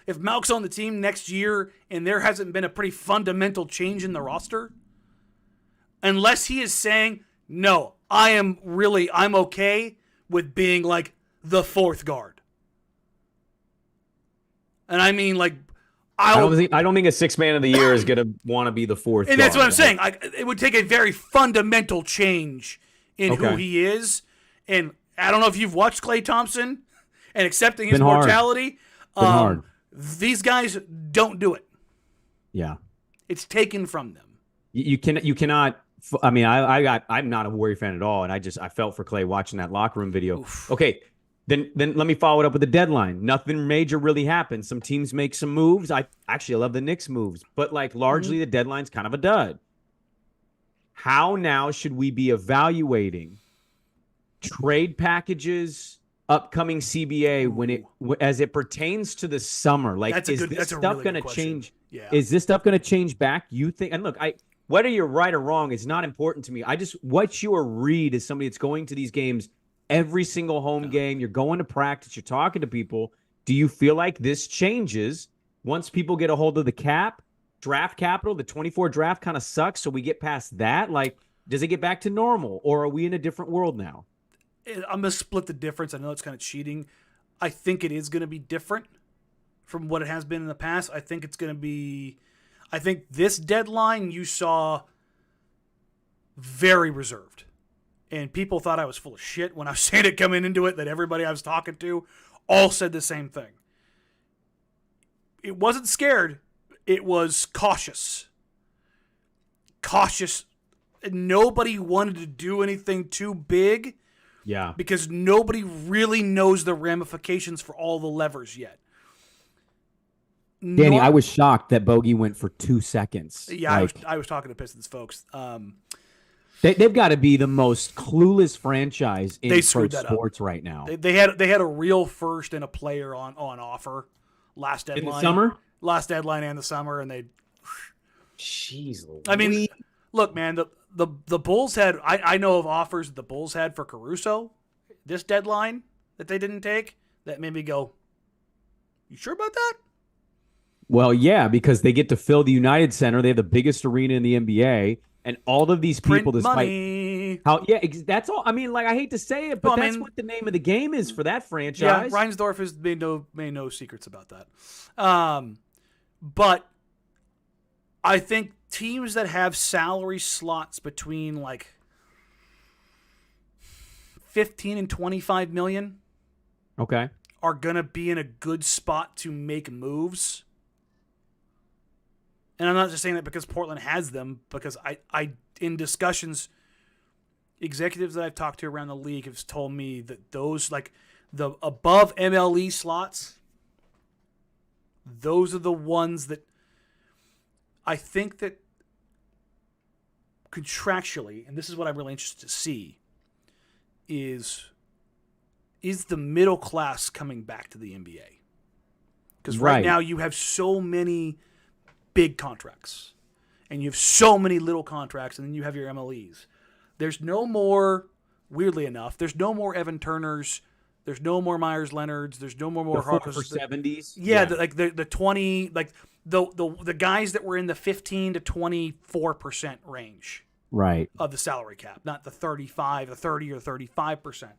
If Malk's on the team next year and there hasn't been a pretty fundamental change in the roster, unless he is saying no, I'm okay with being like the fourth guard, and I mean like I don't think a six man of the year is gonna want to be the fourth. and that's what I'm guard, saying. It would take a very fundamental change in who Okay. he is, and I don't know if you've watched Klay Thompson and accepting his Been hard. mortality. Been hard. These guys don't do it. Yeah. It's taken from them. You cannot. I mean, I'm not a Warrior fan at all, and I felt for Klay watching that locker room video. Oof. Okay, then let me follow it up with the deadline. Nothing major really happened. Some teams make some moves. I love the Knicks moves, but like largely the deadline's kind of a dud. How now should we be evaluating trade packages, upcoming CBA as it pertains to the summer? Like, That's is this stuff really going to good question. change? Yeah. Is this stuff going to change back? You think? And look, whether you're right or wrong is not important to me. What your read is somebody that's going to these games every single home game. You're going to practice. You're talking to people. Do you feel like this changes once people get a hold of the draft capital? The 24 draft kind of sucks, so we get past that. Like, does it get back to normal, or are we in a different world now? I'm going to split the difference. I know it's kind of cheating. I think it is going to be different from what it has been in the past. I think it's going to be... I think this deadline you saw very reserved. And people thought I was full of shit when I was saying it coming into it, that everybody I was talking to all said the same thing. It wasn't scared. It was cautious. Cautious. Nobody wanted to do anything too big. Yeah. Because nobody really knows the ramifications for all the levers yet. Danny, I was shocked that Bogey went for 2 seconds. Yeah, I was talking to Pistons folks. They've got to be the most clueless franchise in pro sports right now. They had a real first and a player on offer last deadline. In the summer? Last deadline and the summer, and they... Jeez. I mean, look, man, the Bulls had... I know of offers that the Bulls had for Caruso this deadline that they didn't take that made me go, you sure about that? Well, yeah, because they get to fill the United Center. They have the biggest arena in the NBA, and all of these people, Print money. That's all. I mean, like, I hate to say it, but that's what the name of the game is for that franchise. Yeah, Reinsdorf has made no secrets about that. But I think teams that have salary slots between like 15 and 25 million, okay, are gonna be in a good spot to make moves. And I'm not just saying that because Portland has them, because I in discussions, executives that I've talked to around the league have told me that those, like, the above MLE slots, those are the ones that I think that contractually, and this is what I'm really interested to see, is the middle class coming back to the NBA? Because right now you have so many big contracts, and you have so many little contracts, and then you have your MLEs. There's no more, weirdly enough, there's no more Evan Turners, there's no more Myers Leonards, there's no more Harkers. 70s. Yeah, the 20, like the guys that were in the 15 to 24% range, right, of the salary cap, not the 35, the 30 or 35%.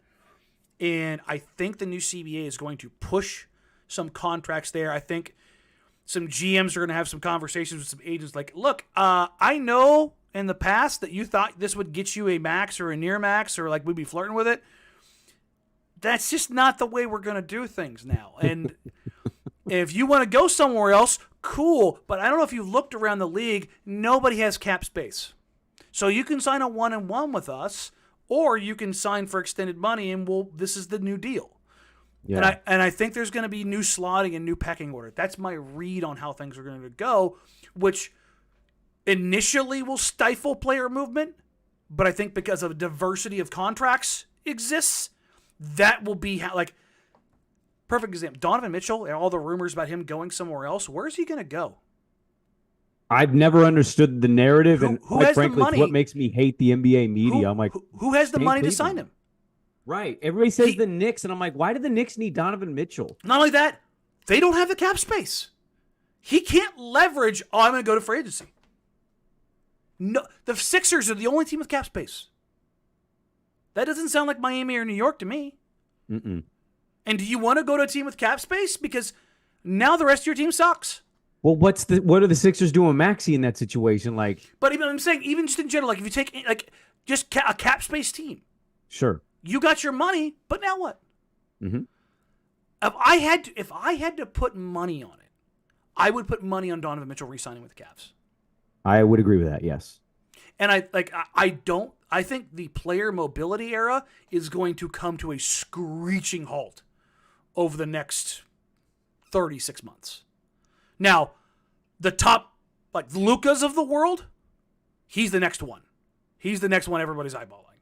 And I think the new CBA is going to push some contracts there. I think some GMs are going to have some conversations with some agents like, look, I know in the past that you thought this would get you a max or a near max, or like we'd be flirting with it. That's just not the way we're going to do things now. And if you want to go somewhere else, cool. But I don't know if you've looked around the league. Nobody has cap space. So you can sign a 1-and-1 with us, or you can sign for extended money, and this is the new deal. Yeah. And I think there's going to be new slotting and new pecking order. That's my read on how things are going to go, which initially will stifle player movement, but I think because of a diversity of contracts exists, that will be how, like, perfect example. Donovan Mitchell and all the rumors about him going somewhere else. Where's he going to go? I've never understood the narrative, and Who quite has the frankly, it's money? what makes me hate the NBA media. I'm like, who has the stay money to Cleveland. sign him? Right. Everybody says the Knicks, and I'm like, why do the Knicks need Donovan Mitchell? Not only that, they don't have the cap space. He can't leverage, I'm going to go to free agency. No, the Sixers are the only team with cap space. That doesn't sound like Miami or New York to me. Mm-mm. And do you want to go to a team with cap space? Because now the rest of your team sucks. Well, what are the Sixers doing, Maxey, in that situation? Like, but even I'm saying, even just in general, like if you take like just a cap space team, sure, you got your money, but now what? Mm-hmm. If I had to put money on it, I would put money on Donovan Mitchell re-signing with the Cavs. I would agree with that. Yes, and I think the player mobility era is going to come to a screeching halt over the next 36 months. Now, the top, like the Lucas of the world, he's the next one. He's the next one everybody's eyeballing.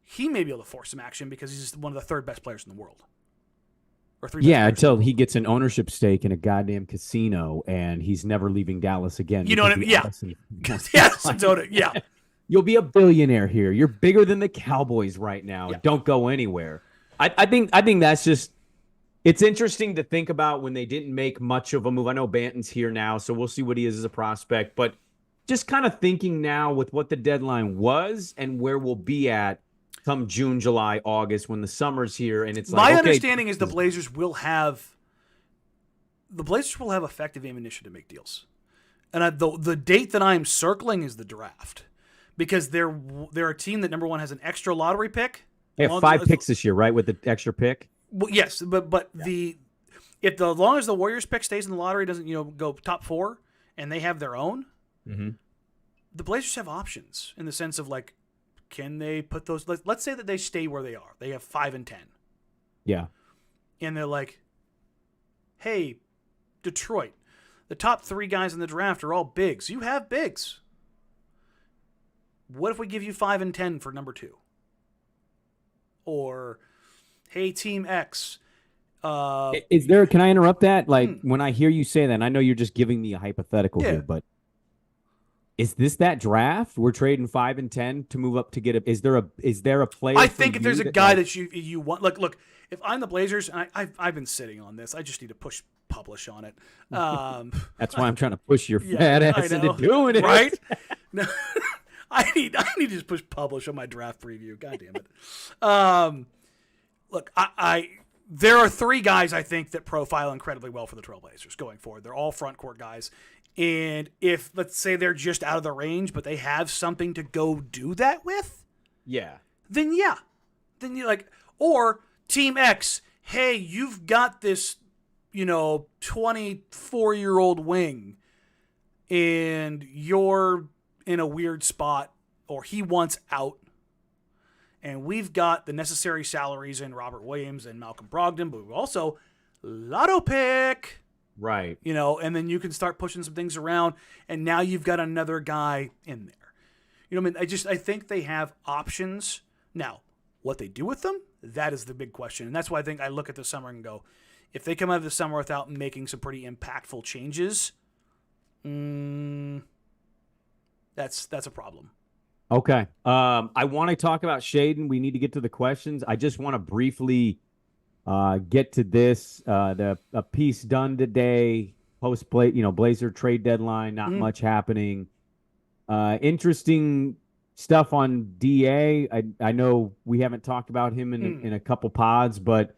He may be able to force some action because he's one of the third best players in the world. Until he gets an ownership stake in a goddamn casino and he's never leaving Dallas again. You know what I mean? Yeah. Yeah. You'll be a billionaire here. You're bigger than the Cowboys right now. Yeah. Don't go anywhere. I think that's just, it's interesting to think about when they didn't make much of a move. I know Banton's here now, so we'll see what he is as a prospect. But just kind of thinking now with what the deadline was and where we'll be at come June, July, August, when the summer's here, and it's my understanding is the Blazers will have effective ammunition to make deals, and the date that I'm circling is the draft, because they're a team that, number one, has an extra lottery pick. They have 5 picks this year, right, with the extra pick. Well, yes, but yeah. As long as the Warriors pick stays in the lottery, doesn't go top 4, and they have their own, mm-hmm. The Blazers have options in the sense of like, can they put those? Let's say that they stay where they are. They have 5 and 10. Yeah, and they're like, hey, Detroit, the top 3 guys in the draft are all bigs. You have bigs. What if we give you 5 and 10 for number 2? Or, hey, Team X. Is there? Can I interrupt that? Like, when I hear you say that, and I know you're just giving me a hypothetical here, but is this that draft? We're trading 5 and 10 to move up to get a. Is there a player? I think if there's a guy that you want, look. If I'm the Blazers, and I've been sitting on this, I just need to publish on it. That's why I'm trying to push your fat ass into doing it, right? No, I need to just push publish on my draft preview. God damn it. Look, there are 3 guys I think that profile incredibly well for the Trailblazers going forward. They're all front court guys. And if, let's say, they're just out of the range, but they have something to go do that with, then you're like, or Team X, hey, you've got this, 24-year-old wing, and you're in a weird spot, or he wants out, and we've got the necessary salaries in Robert Williams and Malcolm Brogdon, but we also lotto pick. Right. And then you can start pushing some things around, and now you've got another guy in there. I mean? I think they have options. Now, what they do with them, that is the big question. And that's why I think I look at the summer and go, if they come out of the summer without making some pretty impactful changes, that's a problem. Okay. I want to talk about Shaden. We need to get to the questions. I just want to briefly get to this. A piece done today, Blazer trade deadline, not much happening. Interesting stuff on DA. I know we haven't talked about him in a couple pods, but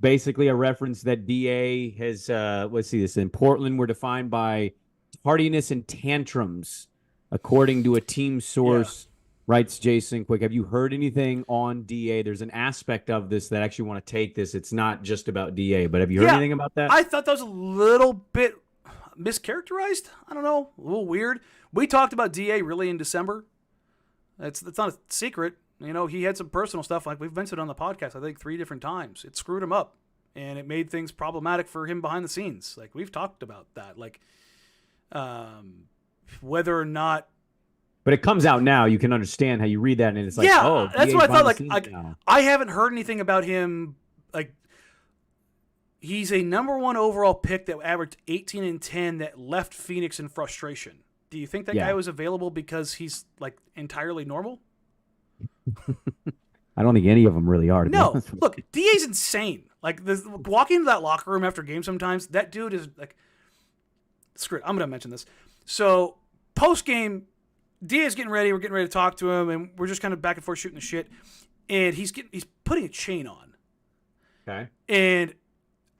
basically a reference that DA has, let's see this, in Portland were defined by tardiness and tantrums, according to a team source. Writes Jason Quick. Have you heard anything on DA? There's an aspect of this that I actually want to take this. It's not just about DA, but have you heard anything about that? I thought that was a little bit mischaracterized. I don't know. A little weird. We talked about DA really in December. It's not a secret. he had some personal stuff. Like we've mentioned on the podcast, I think 3 different times. It screwed him up, and it made things problematic for him behind the scenes. Like we've talked about that. Like whether or not. But it comes out now. You can understand how you read that, and it's like, oh, that's DA what I thought. behind the scenes now. I haven't heard anything about him. Like he's a number 1 overall pick that averaged 18 and 10 that left Phoenix in frustration. Do you think that guy was available because he's like entirely normal? I don't think any of them really are. No, look, DA's insane. Like walking into that locker room after game, sometimes that dude is like, screw it. I'm gonna mention this. So post game, DA's getting ready. We're getting ready to talk to him, and we're just kind of back and forth shooting the shit. And he's putting a chain on. Okay. And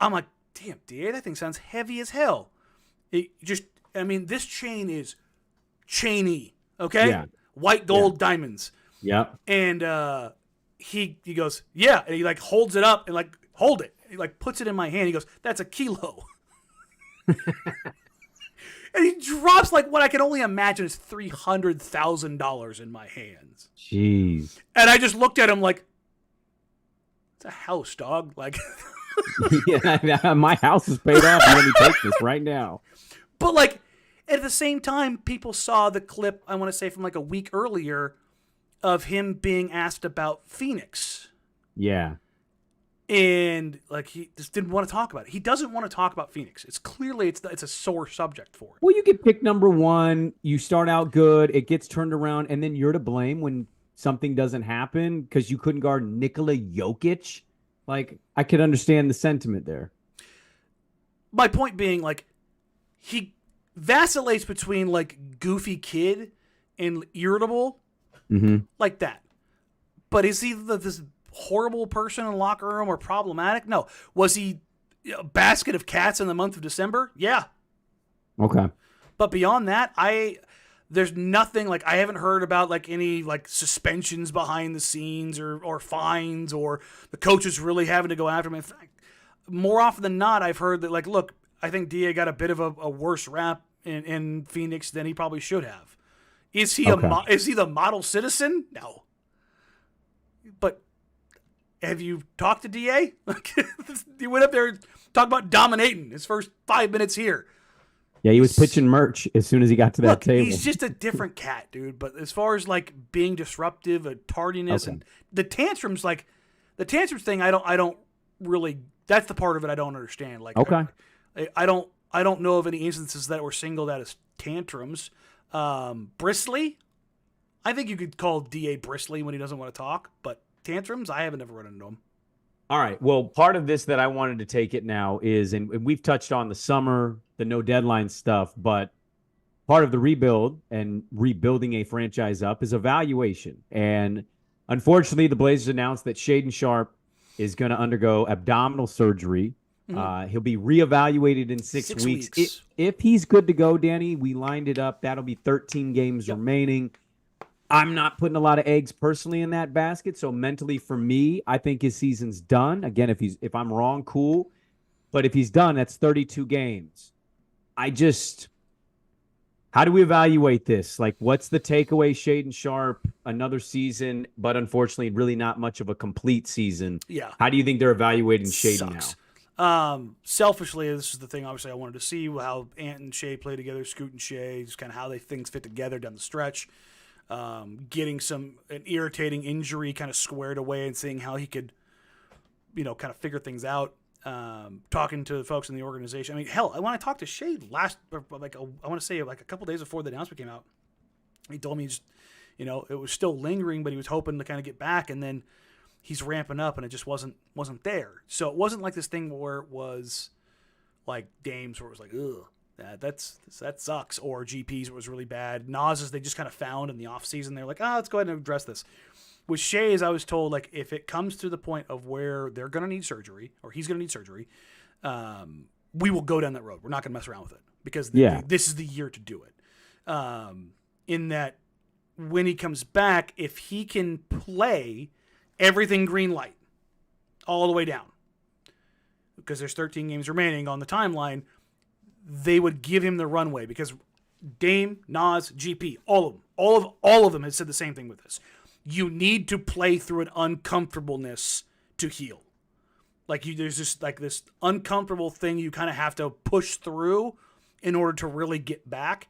I'm like, damn, DA, that thing sounds heavy as hell. This chain is chainy, okay? Yeah. White gold diamonds. Yeah. And he goes, yeah, and he like holds it up and like hold it. He like puts it in my hand. He goes, that's a kilo. And he drops like what I can only imagine is $300,000 in my hands. Jeez. And I just looked at him like, it's a house, dog. Like, yeah, my house is paid off. You let me take this right now. But like at the same time, people saw the clip, I want to say from like a week earlier, of him being asked about Phoenix. Yeah. And like he just didn't want to talk about it. He doesn't want to talk about Phoenix. It's clearly it's a sore subject for him. Well, you get picked number 1. You start out good. It gets turned around, and then you're to blame when something doesn't happen because you couldn't guard Nikola Jokic. Like, I could understand the sentiment there. My point being, like, he vacillates between like goofy kid and irritable, like that. But is he this horrible person in the locker room or problematic? No. Was he a basket of cats in the month of December? Yeah. Okay. But beyond that, there's nothing, like I haven't heard about like any like suspensions behind the scenes or fines or the coaches really having to go after him. In fact, more often than not, I've heard that like, look, I think DA got a bit of a worse rap in Phoenix than he probably should have. Is he is he the model citizen? No. But have you talked to DA? Like, he went up there and talked about dominating his first 5 minutes here. Yeah, he was pitching merch as soon as he got to that table. He's just a different cat, dude. But as far as like being disruptive, a tardiness, and the tantrums, like the tantrums thing, I don't really. That's the part of it I don't understand. Like, I don't know of any instances that were singled out as tantrums. Bristly, I think you could call DA bristly when he doesn't want to talk, but tantrums, I haven't ever run into them. All right. Well, part of this that I wanted to take it now is, and we've touched on the summer, the no deadline stuff, but part of the rebuild and rebuilding a franchise up is evaluation. And unfortunately, the Blazers announced that Shaden Sharp is going to undergo abdominal surgery. He'll be reevaluated in 6 weeks. If he's good to go, Danny, we lined it up. That'll be 13 games remaining. I'm not putting a lot of eggs personally in that basket. So mentally for me, I think his season's done. Again, if I'm wrong, cool. But if he's done, that's 32 games. How do we evaluate this? Like, what's the takeaway? Shaden Sharp, another season, but unfortunately, really not much of a complete season. Yeah. How do you think they're evaluating Shaden now? Selfishly, this is the thing obviously I wanted to see how Ant and Shea play together, Scoot and Shea, just kind of how things fit together down the stretch. Getting an irritating injury kind of squared away and seeing how he could, kind of figure things out. Talking to the folks in the organization. I mean, hell, when I talked to Shea I want to say a couple days before the announcement came out, he told me it was still lingering, but he was hoping to kind of get back, and then he's ramping up, and it just wasn't there. So it wasn't like this thing where it was like Dame's, where it was like, ugh. That sucks, or GPs it was really bad. Nas's they just kind of found in the offseason. They're like, let's go ahead and address this. With Shea, I was told, like, if it comes to the point of where they're going to need surgery, or he's going to need surgery, we will go down that road. We're not going to mess around with it because this is the year to do it. In that, when he comes back, if he can play everything green light all the way down, because there's 13 games remaining on the timeline, they would give him the runway, because Dame, Nas, GP, all of them had said the same thing with this. you need to play through an uncomfortableness to heal. Like there's just like this uncomfortable thing you kind of have to push through in order to really get back.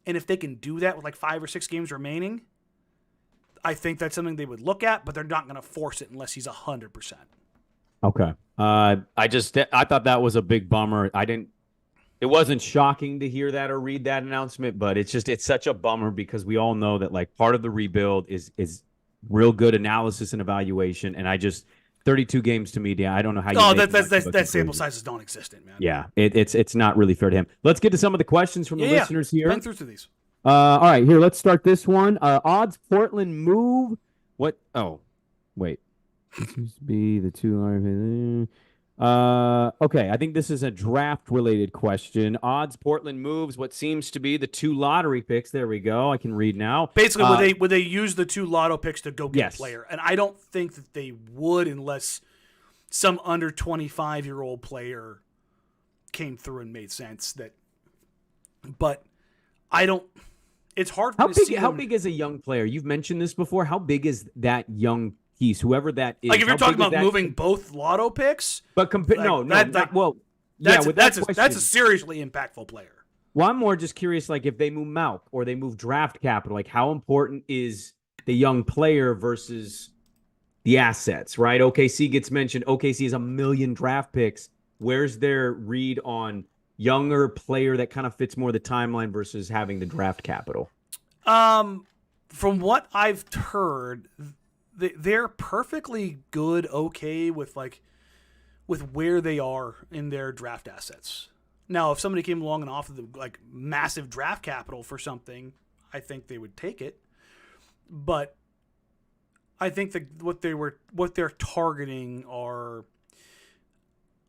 And if they can do that with like 5 or 6 games remaining, I think that's something they would look at, but they're not going to force it unless he's 100%. Okay. I thought that was a big bummer. It wasn't shocking to hear that or read that announcement, but it's such a bummer because we all know that like part of the rebuild is real good analysis and evaluation. And 32 games to me, Dan, I don't know how you. Oh, that sample sizes don't exist, man. Yeah, it's not really fair to him. Let's get to some of the questions from the listeners here. Bang through to these. All right, here, let's start this one. Odds Portland move. What? Oh, wait. This used to be the two. Okay, I think this is a draft-related question. Odds Portland moves what seems to be the 2 lottery picks. There we go. I can read now. Basically, would they use the 2 lotto picks to go get a player? And I don't think that they would unless some under 25-year-old player came through and made sense. But I don't. It's hard. How big is a young player? You've mentioned this before. How big is that young piece, whoever that is? Like if you're talking about moving both lotto picks, but that's a seriously impactful player. Well, I'm more just curious, like if they move Malk or they move draft capital, like how important is the young player versus the assets, right? OKC gets mentioned. OKC has 1 million draft picks. Where's their read on younger player that kind of fits more the timeline versus having the draft capital? From what I've heard, they're perfectly good, okay with where they are in their draft assets. Now, if somebody came along and offered them like massive draft capital for something, I think they would take it. But I think that what they're targeting are,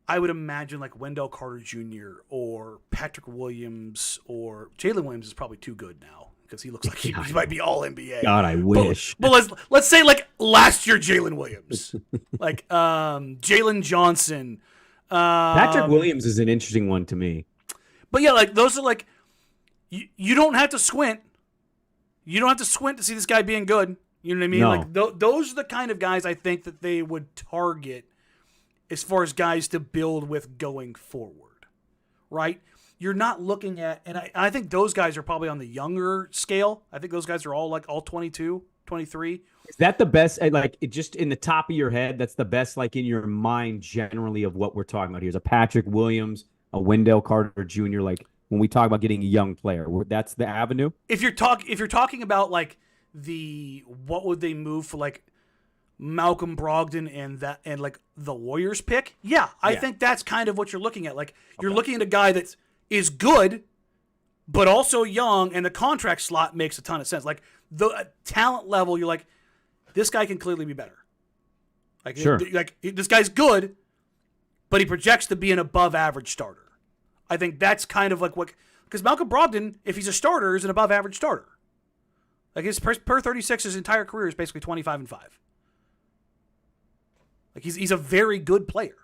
I would imagine like Wendell Carter Jr. or Patrick Williams, or Jalen Williams is probably too good now because he looks like he might be all NBA. God, I wish. But let's say like last year Jalen Williams, like Jalen Johnson. Patrick Williams is an interesting one to me. But yeah, like those are like you don't have to squint. You don't have to squint to see this guy being good. You know what I mean? No. Like those are the kind of guys I think that they would target as far as guys to build with going forward, right? You're not looking at, and I think those guys are probably on the younger scale. I think those guys are all 22, 23. Is that the best, like just in the top of your head, that's the best like in your mind generally of what we're talking about here? Is a Patrick Williams, a Wendell Carter Jr., like when we talk about getting a young player, that's the avenue? If you're talking about like what would they move for like Malcolm Brogdon and like the Warriors pick? Yeah, I think that's kind of what you're looking at. Like you're looking at a guy that is good, but also young, and the contract slot makes a ton of sense. Like the talent level, you're like, this guy can clearly be better. Like, sure. Like this guy's good, but he projects to be an above average starter. I think that's kind of like because Malcolm Brogdon, if he's a starter, is an above average starter. Like his per 36, his entire career is basically 25-5. Like he's a very good player.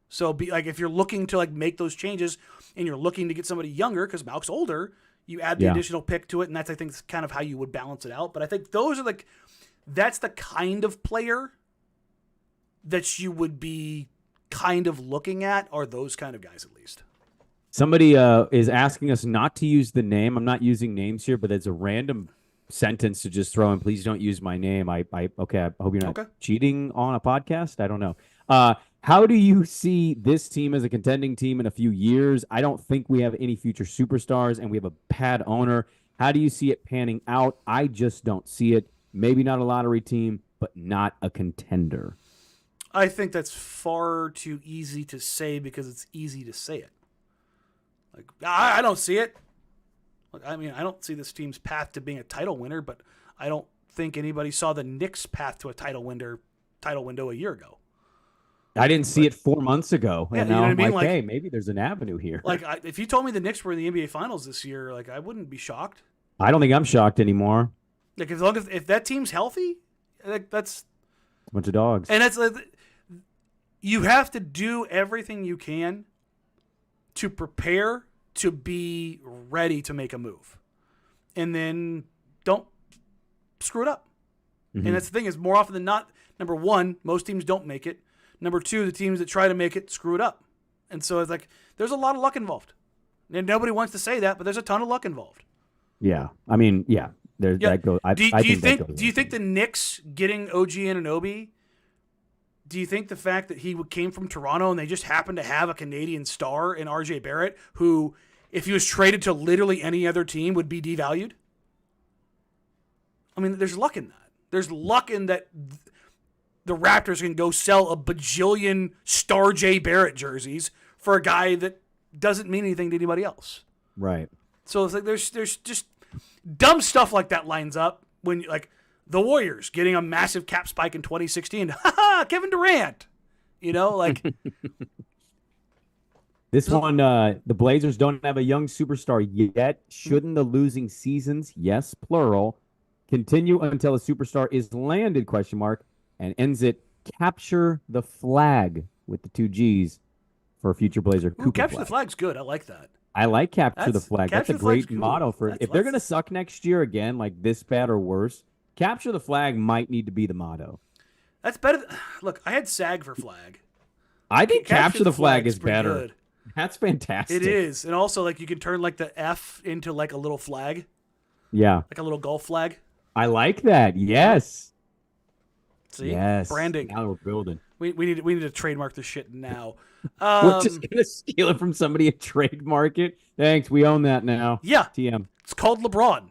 So if you're looking to like make those changes and you're looking to get somebody younger because Malk's older, you add the additional pick to it, and that's I think kind of how you would balance it out. But I think those are that's the kind of player that you would be kind of looking at, are those kind of guys at least. Somebody is asking us not to use the name. I'm not using names here, but it's a random sentence to just throw in. Please don't use my name. I hope you're not cheating on a podcast. I don't know. How do you see this team as a contending team in a few years? I don't think we have any future superstars, and we have a bad owner. How do you see it panning out? I just don't see it. Maybe not a lottery team, but not a contender. I think that's far too easy to say because it's easy to say it. Like I don't see it. I mean, I don't see this team's path to being a title winner, but I don't think anybody saw the Knicks' path to a title window a year ago. I didn't see it 4 months ago, yeah, and now I'm like, hey, maybe there's an avenue here. Like, if you told me the Knicks were in the NBA Finals this year, like, I wouldn't be shocked. I don't think I'm shocked anymore. Like, as long as if that team's healthy, like, that's a bunch of dogs. And that's you have to do everything you can to prepare to be ready to make a move, and then don't screw it up. And that's the thing is more often than not, number one, most teams don't make it. Number two, the teams that try to make it screw it up. And so it's like there's a lot of luck involved. And nobody wants to say that, but there's a ton of luck involved. Yeah. I mean, yeah. That goes. Do you think the Knicks getting OG Anunoby, do you think the fact that he came from Toronto and they just happened to have a Canadian star in RJ Barrett, who, if he was traded to literally any other team, would be devalued? I mean, there's luck in that. There's luck in that the Raptors can go sell a bajillion Star J Barrett jerseys for a guy that doesn't mean anything to anybody else. Right. So it's like there's just dumb stuff like that lines up when like the Warriors getting a massive cap spike in 2016. Kevin Durant. You know, like this one, the Blazers don't have a young superstar yet. Shouldn't the losing seasons, yes, plural, continue until a superstar is landed, ? And ends it, capture the flag with the 2 G's for a future Blazer. Ooh, capture the flag's good. I like that. I like capture the flag. That's a great motto for it. If they're going to suck next year again, like this bad or worse, capture the flag might need to be the motto. That's better. Look, I had SAG for flag. I think capture the flag is better. Good. That's fantastic. It is. And also, like, you can turn like the F into like a little flag. Yeah. Like a little golf flag. I like that. Yes. See? Yes. Branding. Now we're building. We need to trademark this shit now. We're just gonna steal it from somebody and trademark it. Thanks, we own that now. Yeah, TM. It's called LeBron.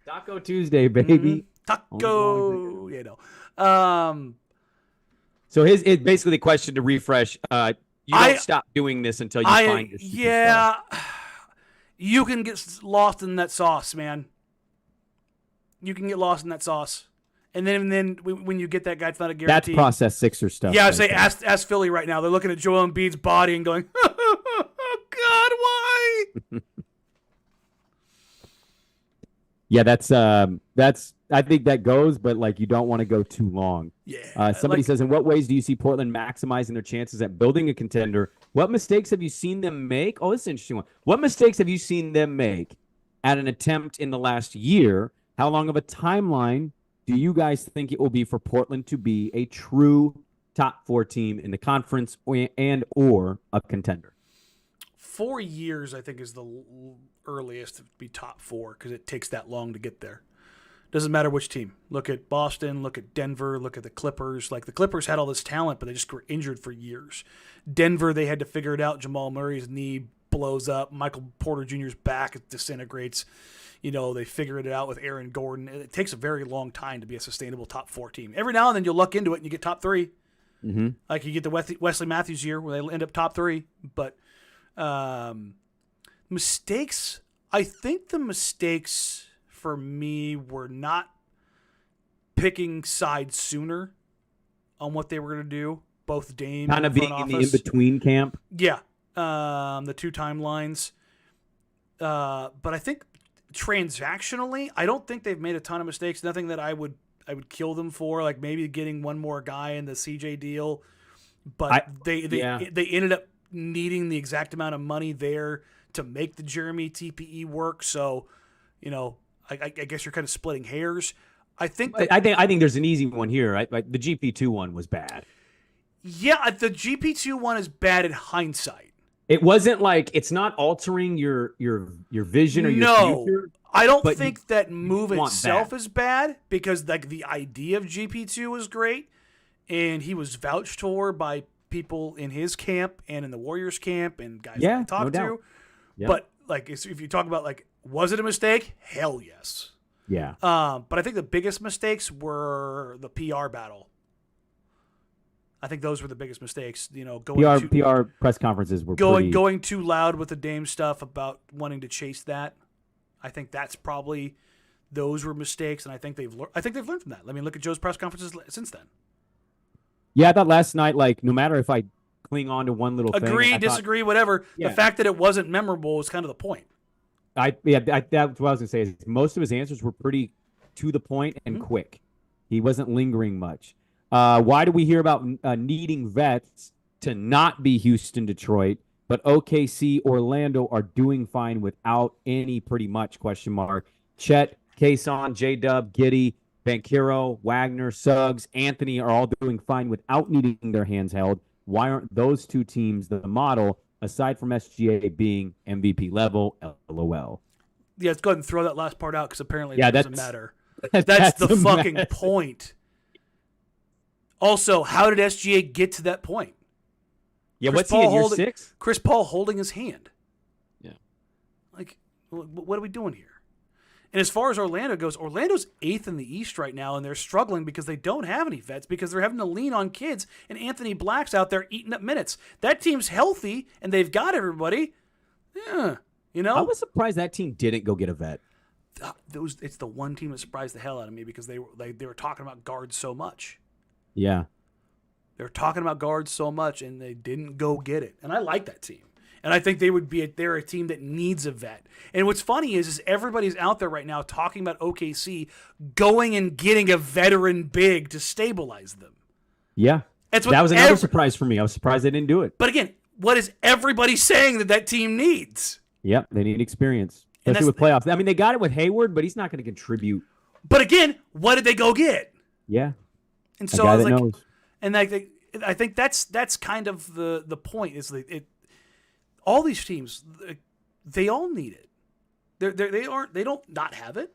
Taco Tuesday, baby. Taco, you know. So it's basically the question to refresh. You don't stop doing this until you find this. Yeah, you can get lost in that sauce, man. You can get lost in that sauce. And then when you get that guy, it's not a guarantee. That's process Sixer stuff. Yeah, I say ask Philly right now. They're looking at Joel Embiid's body and going, "Oh God, why?" Yeah, that's. I think that goes, but like you don't want to go too long. Yeah. Somebody says, in what ways do you see Portland maximizing their chances at building a contender? What mistakes have you seen them make? Oh, this is an interesting one. What mistakes have you seen them make at an attempt in the last year? How long of a timeline do you guys think it will be for Portland to be a true top 4 team in the conference or a contender? 4 years, I think, is the earliest to be top 4 because it takes that long to get there. Doesn't matter which team. Look at Boston, look at Denver, look at the Clippers. Like the Clippers had all this talent, but they just were injured for years. Denver, they had to figure it out. Jamal Murray's knee blows up. Michael Porter Jr.'s back disintegrates. You know, they figured it out with Aaron Gordon. It takes a very long time to be a sustainable top 4 team. Every now and then you'll luck into it and you get top 3. Mm-hmm. Like you get the Wesley Matthews year where they end up top 3. But mistakes, I think the mistakes for me were not picking sides sooner on what they were going to do. Both Dame kind of being in the in-between camp. Yeah. The 2 timelines. But I think transactionally, I don't think they've made a ton of mistakes. Nothing that I would kill them for, like maybe getting one more guy in the CJ deal. But they ended up needing the exact amount of money there to make the Jeremy TPE work. So, you know, I guess you're kind of splitting hairs. I think there's an easy one here. Right? Like the GP2 one was bad. Yeah, the GP2 one is bad in hindsight. It wasn't like it's not altering your vision or your future. I don't think that move itself is bad because like the idea of GP2 was great and he was vouched for by people in his camp and in the Warriors camp and guys that I talked to. Yeah. But like if you talk about like was it a mistake? Hell yes. Yeah. But I think the biggest mistakes were the PR battle. I think those were the biggest mistakes. You know, PR press conferences were going too loud with the Dame stuff about wanting to chase that. I think that's probably those were mistakes, and I think they've learned from that. I mean, look at Joe's press conferences since then. Yeah, I thought last night, like, no matter if I cling on to one little thing, disagree, whatever. Yeah. The fact that it wasn't memorable was kind of the point. That's what I was going to say. Is most of his answers were pretty to the point and quick. He wasn't lingering much. Why do we hear about needing vets to not be Houston, Detroit, but OKC, Orlando are doing fine without any pretty much ? Chet, Kason, J-Dub, Giddy, Banchero, Wagner, Suggs, Anthony are all doing fine without needing their hands held. Why aren't those two teams the model, aside from SGA being MVP level? LOL. Yeah, let's go ahead and throw that last part out because apparently Yeah, that doesn't matter. That's That's the a fucking mess. point. Also, how did SGA get to that point? Yeah, Chris what's he in Paul year holding- 6? Chris Paul holding his hand. Yeah. Like, what are we doing here? And as far as Orlando goes, Orlando's 8th in the East right now, and they're struggling because they don't have any vets because they're having to lean on kids, and Anthony Black's out there eating up minutes. That team's healthy, and they've got everybody. Yeah, you know? I was surprised that team didn't go get a vet. It's the one team that surprised the hell out of me because they were talking about guards so much. Yeah. They were talking about guards so much, and they didn't go get it. And I like that team. And I think they're a team that needs a vet. And what's funny is everybody's out there right now talking about OKC going and getting a veteran big to stabilize them. Yeah. That was another surprise for me. I was surprised they didn't do it. But again, what is everybody saying that team needs? Yep, they need experience, especially with playoffs. I mean, they got it with Hayward, but he's not going to contribute. But again, what did they go get? Yeah. And so I was like, and I think that's kind of the point is that all these teams, they all need it. They don't not have it.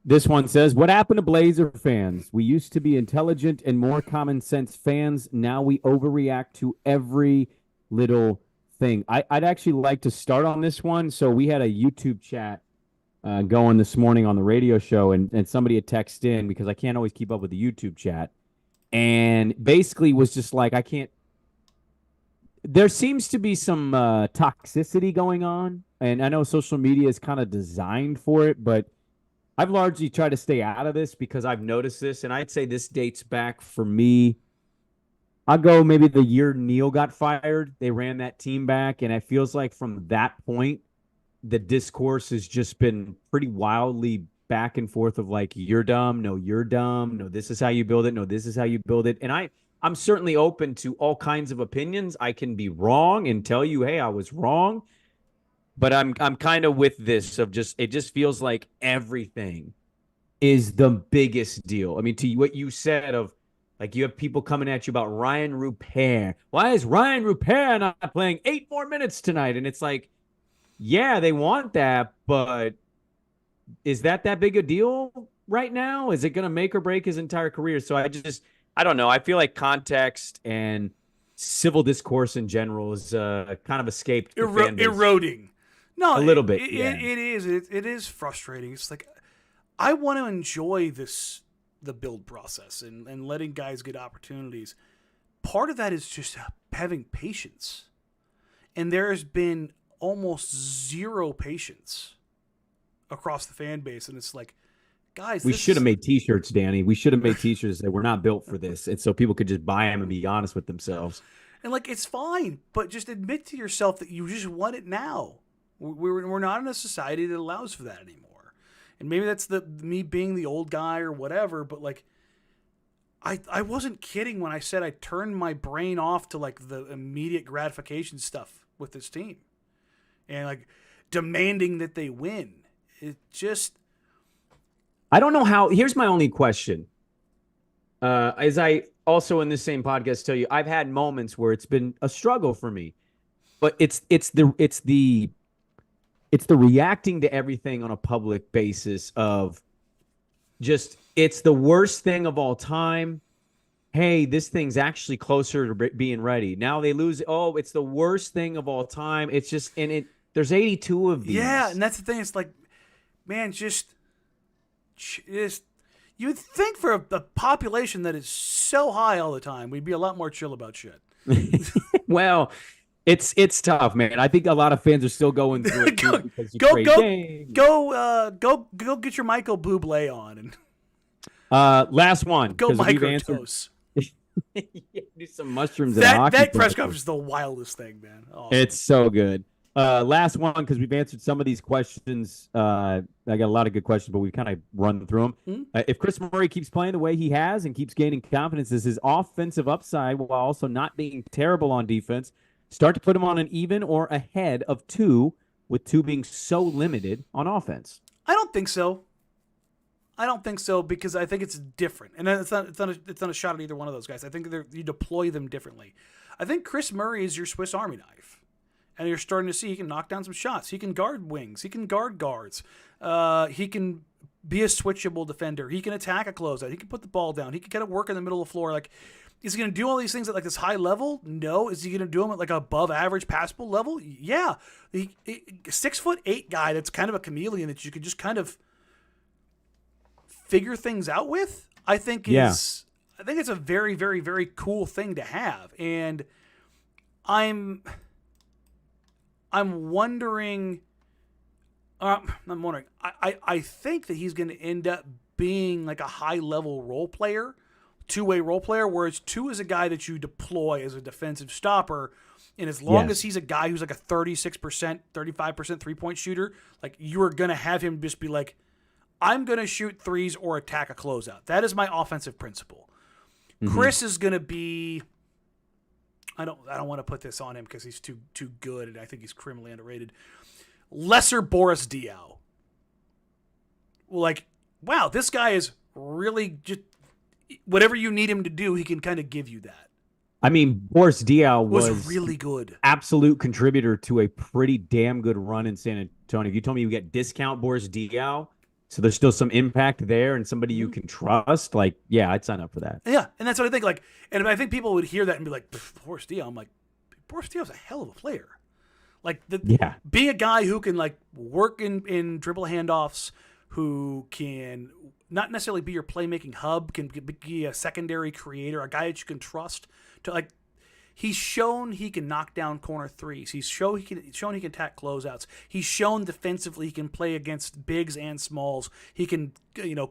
This one says, what happened to Blazer fans? We used to be intelligent and more common sense fans. Now we overreact to every little thing. I'd actually like to start on this one. So we had a YouTube chat going this morning on the radio show, and somebody had texted in because I can't always keep up with the YouTube chat. And basically was just like, there seems to be some toxicity going on. And I know social media is kind of designed for it, but I've largely tried to stay out of this because I've noticed this. And I'd say this dates back for me. I'll go maybe the year Neil got fired. They ran that team back. And it feels like from that point, the discourse has just been pretty wildly back and forth of like, you're dumb. No, you're dumb. No, this is how you build it. No, this is how you build it. And I'm certainly open to all kinds of opinions. I can be wrong and tell you, hey, I was wrong. But I'm kind of with this of just, it just feels like everything is the biggest deal. I mean, to what you said of like, you have people coming at you about Ryan Rupert. Why is Ryan Rupert not playing 8 more minutes tonight? And it's like, yeah, they want that, but is that big a deal right now? Is it going to make or break his entire career? So I don't know. I feel like context and civil discourse in general is kind of escaped the fan base. Eroding. No, a little bit. It is. It is frustrating. It's like I want to enjoy the build process and letting guys get opportunities. Part of that is just having patience, and there has been almost zero patience across the fan base, and it's like, guys, we should have made T-shirts, Danny. We should have made T-shirts that were not built for this, and so people could just buy them and be honest with themselves. And like, it's fine, but just admit to yourself that you just want it now. We're not in a society that allows for that anymore, and maybe that's me being the old guy or whatever. But like, I wasn't kidding when I said I turned my brain off to like the immediate gratification stuff with this team, and like demanding that they win. It just. I don't know how. Here's my only question. As I also in this same podcast tell you, I've had moments where it's been a struggle for me, but it's the reacting to everything on a public basis of just it's the worst thing of all time. Hey, this thing's actually closer to being ready. Now they lose. Oh, it's the worst thing of all time. It's just there's 82 of these. Yeah, and that's the thing. It's like, man, just you would think for a population that is so high all the time, we'd be a lot more chill about shit. Well, it's tough, man. I think a lot of fans are still going through it too because it's a great game. Go get your Michael Bublé on and last one. Go microdose. Do some mushrooms. That press conference is the wildest thing, man. Oh. It's so good. Last one, because we've answered some of these questions. I got a lot of good questions, but we kind of run through them. Mm-hmm. If Chris Murray keeps playing the way he has and keeps gaining confidence, is his offensive upside while also not being terrible on defense start to put him on an even or ahead of 2 with two being so limited on offense? I don't think so. Because I think it's different, and it's not a shot at either one of those guys. I think you deploy them differently. I think Chris Murray is your Swiss Army knife, and you're starting to see he can knock down some shots. He can guard wings. He can guard guards. He can be a switchable defender. He can attack a closeout. He can put the ball down. He can kind of work in the middle of the floor. Like, is he going to do all these things at like this high level? No. Is he going to do them at like above average passable level? Yeah. 6'8" guy that's kind of a chameleon that you could just kind of figure things out with, I think it's a very, very, very cool thing to have. And I'm wondering, I think that he's going to end up being like a high level role player, two-way role player, whereas two is a guy that you deploy as a defensive stopper. And as long as he's a guy who's like a 36%, 35% three-point shooter, like you are going to have him just be like, I'm going to shoot threes or attack a closeout. That is my offensive principle. Mm-hmm. Chris is going to be, I don't want to put this on him because he's too good, and I think he's criminally underrated. Lesser Boris Diaw. Like, wow, this guy is really just whatever you need him to do, he can kind of give you that. I mean, Boris Diaw was really good. Absolute contributor to a pretty damn good run in San Antonio. If you told me you get discount Boris Diaw, so there's still some impact there and somebody you can trust, like, yeah, I'd sign up for that. Yeah, and that's what I think. Like, and I think people would hear that and be like, Boris Diaw. I'm like, Boris Diaw's a hell of a player. Like, being a guy who can like work in dribble handoffs, who can not necessarily be your playmaking hub, can be a secondary creator, a guy that you can trust to like. He's shown he can knock down corner threes. He's shown he can attack closeouts. He's shown defensively he can play against bigs and smalls. He can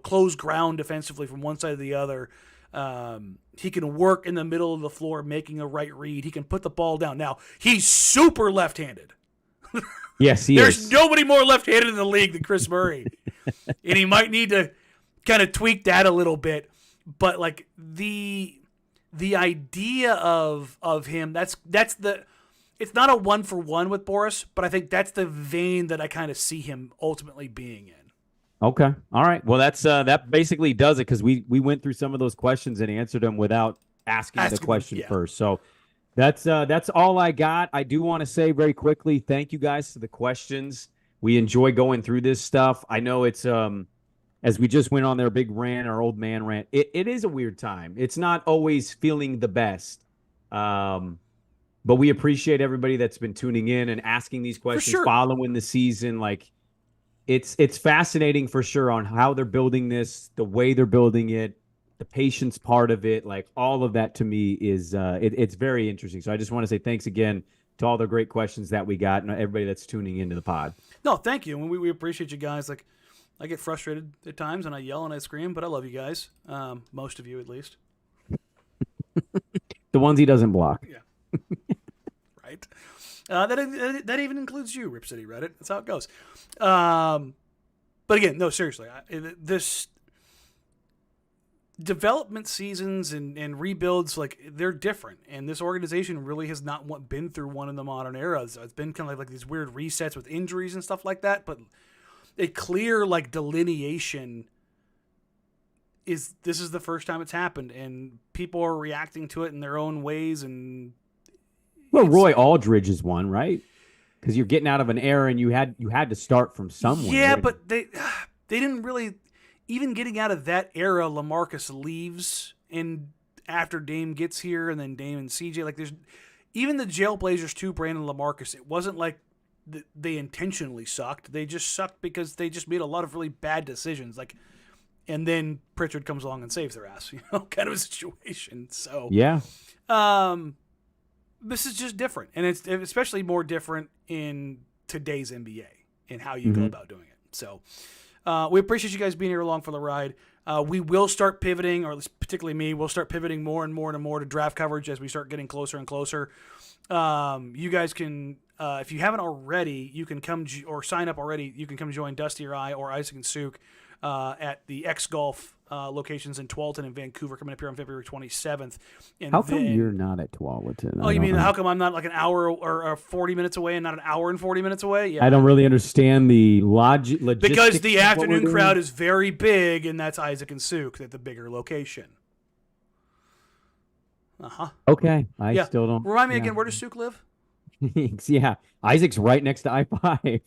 close ground defensively from one side to the other. He can work in the middle of the floor making a right read. He can put the ball down. Now, he's super left-handed. Yes, he There's is. nobody more left-handed in the league than Chris Murray. And he might need to kind of tweak that a little bit. But like the idea of him, it's not a 1-for-1 with Boris, but I think that's the vein that I kind of see him ultimately being in. Okay. All right. Well, that basically does it, because we went through some of those questions and answered them without asking the question first. So that's all I got. I do want to say very quickly, thank you guys for the questions. We enjoy going through this stuff. I know it's as we just went on their big rant, our old man rant, it is a weird time. It's not always feeling the best. But we appreciate everybody that's been tuning in and asking these questions, following the season. Like, it's fascinating for sure on how they're building this, the way they're building it, the patience part of it. Like, all of that to me is it's very interesting. So I just want to say thanks again to all the great questions that we got and everybody that's tuning into the pod. No, thank you. And we appreciate you guys. Like, I get frustrated at times and I yell and I scream, but I love you guys. Most of you, at least. The ones he doesn't block. Yeah. Right. That even includes you, Rip City Reddit. That's how it goes. But again, no, seriously. This development seasons and rebuilds, like, they're different. And this organization really has not been through one in the modern era. So it's been kind of like these weird resets with injuries and stuff like that. But a clear like delineation this is the first time it's happened, and people are reacting to it in their own ways. And well, Roy Aldridge is one, right? Because you're getting out of an era and you had to start from somewhere. Yeah, but they didn't really, even getting out of that era. LaMarcus leaves, and after Dame gets here, and then Dame and CJ, like, there's even the Jailblazers too. Brandon LaMarcus, it wasn't like they intentionally sucked. They just sucked because they just made a lot of really bad decisions. Like, and then Pritchard comes along and saves their ass, kind of a situation. So yeah, this is just different, and it's especially more different in today's NBA and how you go about doing it. So we appreciate you guys being here along for the ride. We will start pivoting, or at least particularly me, we'll start pivoting more and more and more to draft coverage as we start getting closer and closer. You guys can, if you haven't already, you can come or sign up already. You can come join Dusty or I or Isaac and Suk at the X Golf locations in Tualatin and Vancouver coming up here on February 27th. And How come then, you're not at Tualatin? Oh, you mean how come I'm not like an hour or 40 minutes away and not an hour and 40 minutes away? Yeah. I don't really understand the logistics. Because the of what we're afternoon doing. crowd is very big, and that's Isaac and Souk at the bigger location. Okay, I Yeah. still don't. Remind me yeah. again, where does Souk live? Yeah, Isaac's right next to I-5.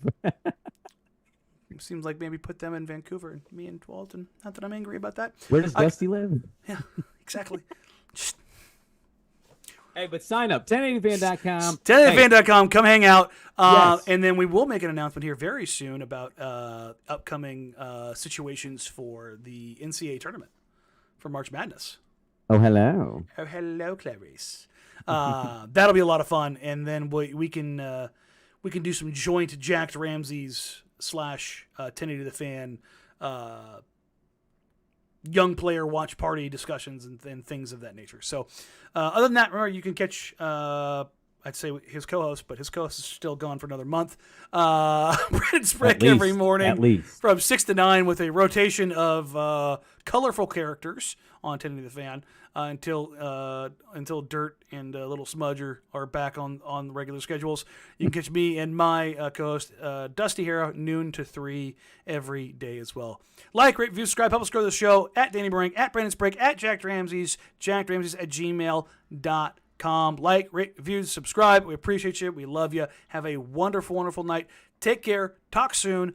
Seems like maybe put them in Vancouver and me in Tualatin. Not that I'm angry about that. Where does Dusty live? Yeah, exactly. Just Hey, but sign up 1080fan.com. 1080fan.com. Come hang out. Yes. And then we will make an announcement here very soon about upcoming situations for the NCAA tournament for March Madness. Oh, hello. Oh, hello, Clarice. That'll be a lot of fun. And then we can do some joint Jacked Ramsays / 1080 the Fan young player watch party discussions and things of that nature. So other than that, remember, you can catch I'd say his co-host, but his co-host is still gone for another month. Brandon Sprague every morning At least. from 6 to 9 with a rotation of colorful characters on 1080 the Fan until Dirt and Little Smudger are back on regular schedules. You can catch me and my co-host Dusty Hero noon to 3 every day as well. Like, rate, review, subscribe, help us grow the show at Danny Marang, at Brandon Sprague, at Jack Ramsays, jackramsays@gmail.com. Like, rate, review, subscribe. We appreciate you. We love you. Have a wonderful, wonderful night. Take care. Talk soon.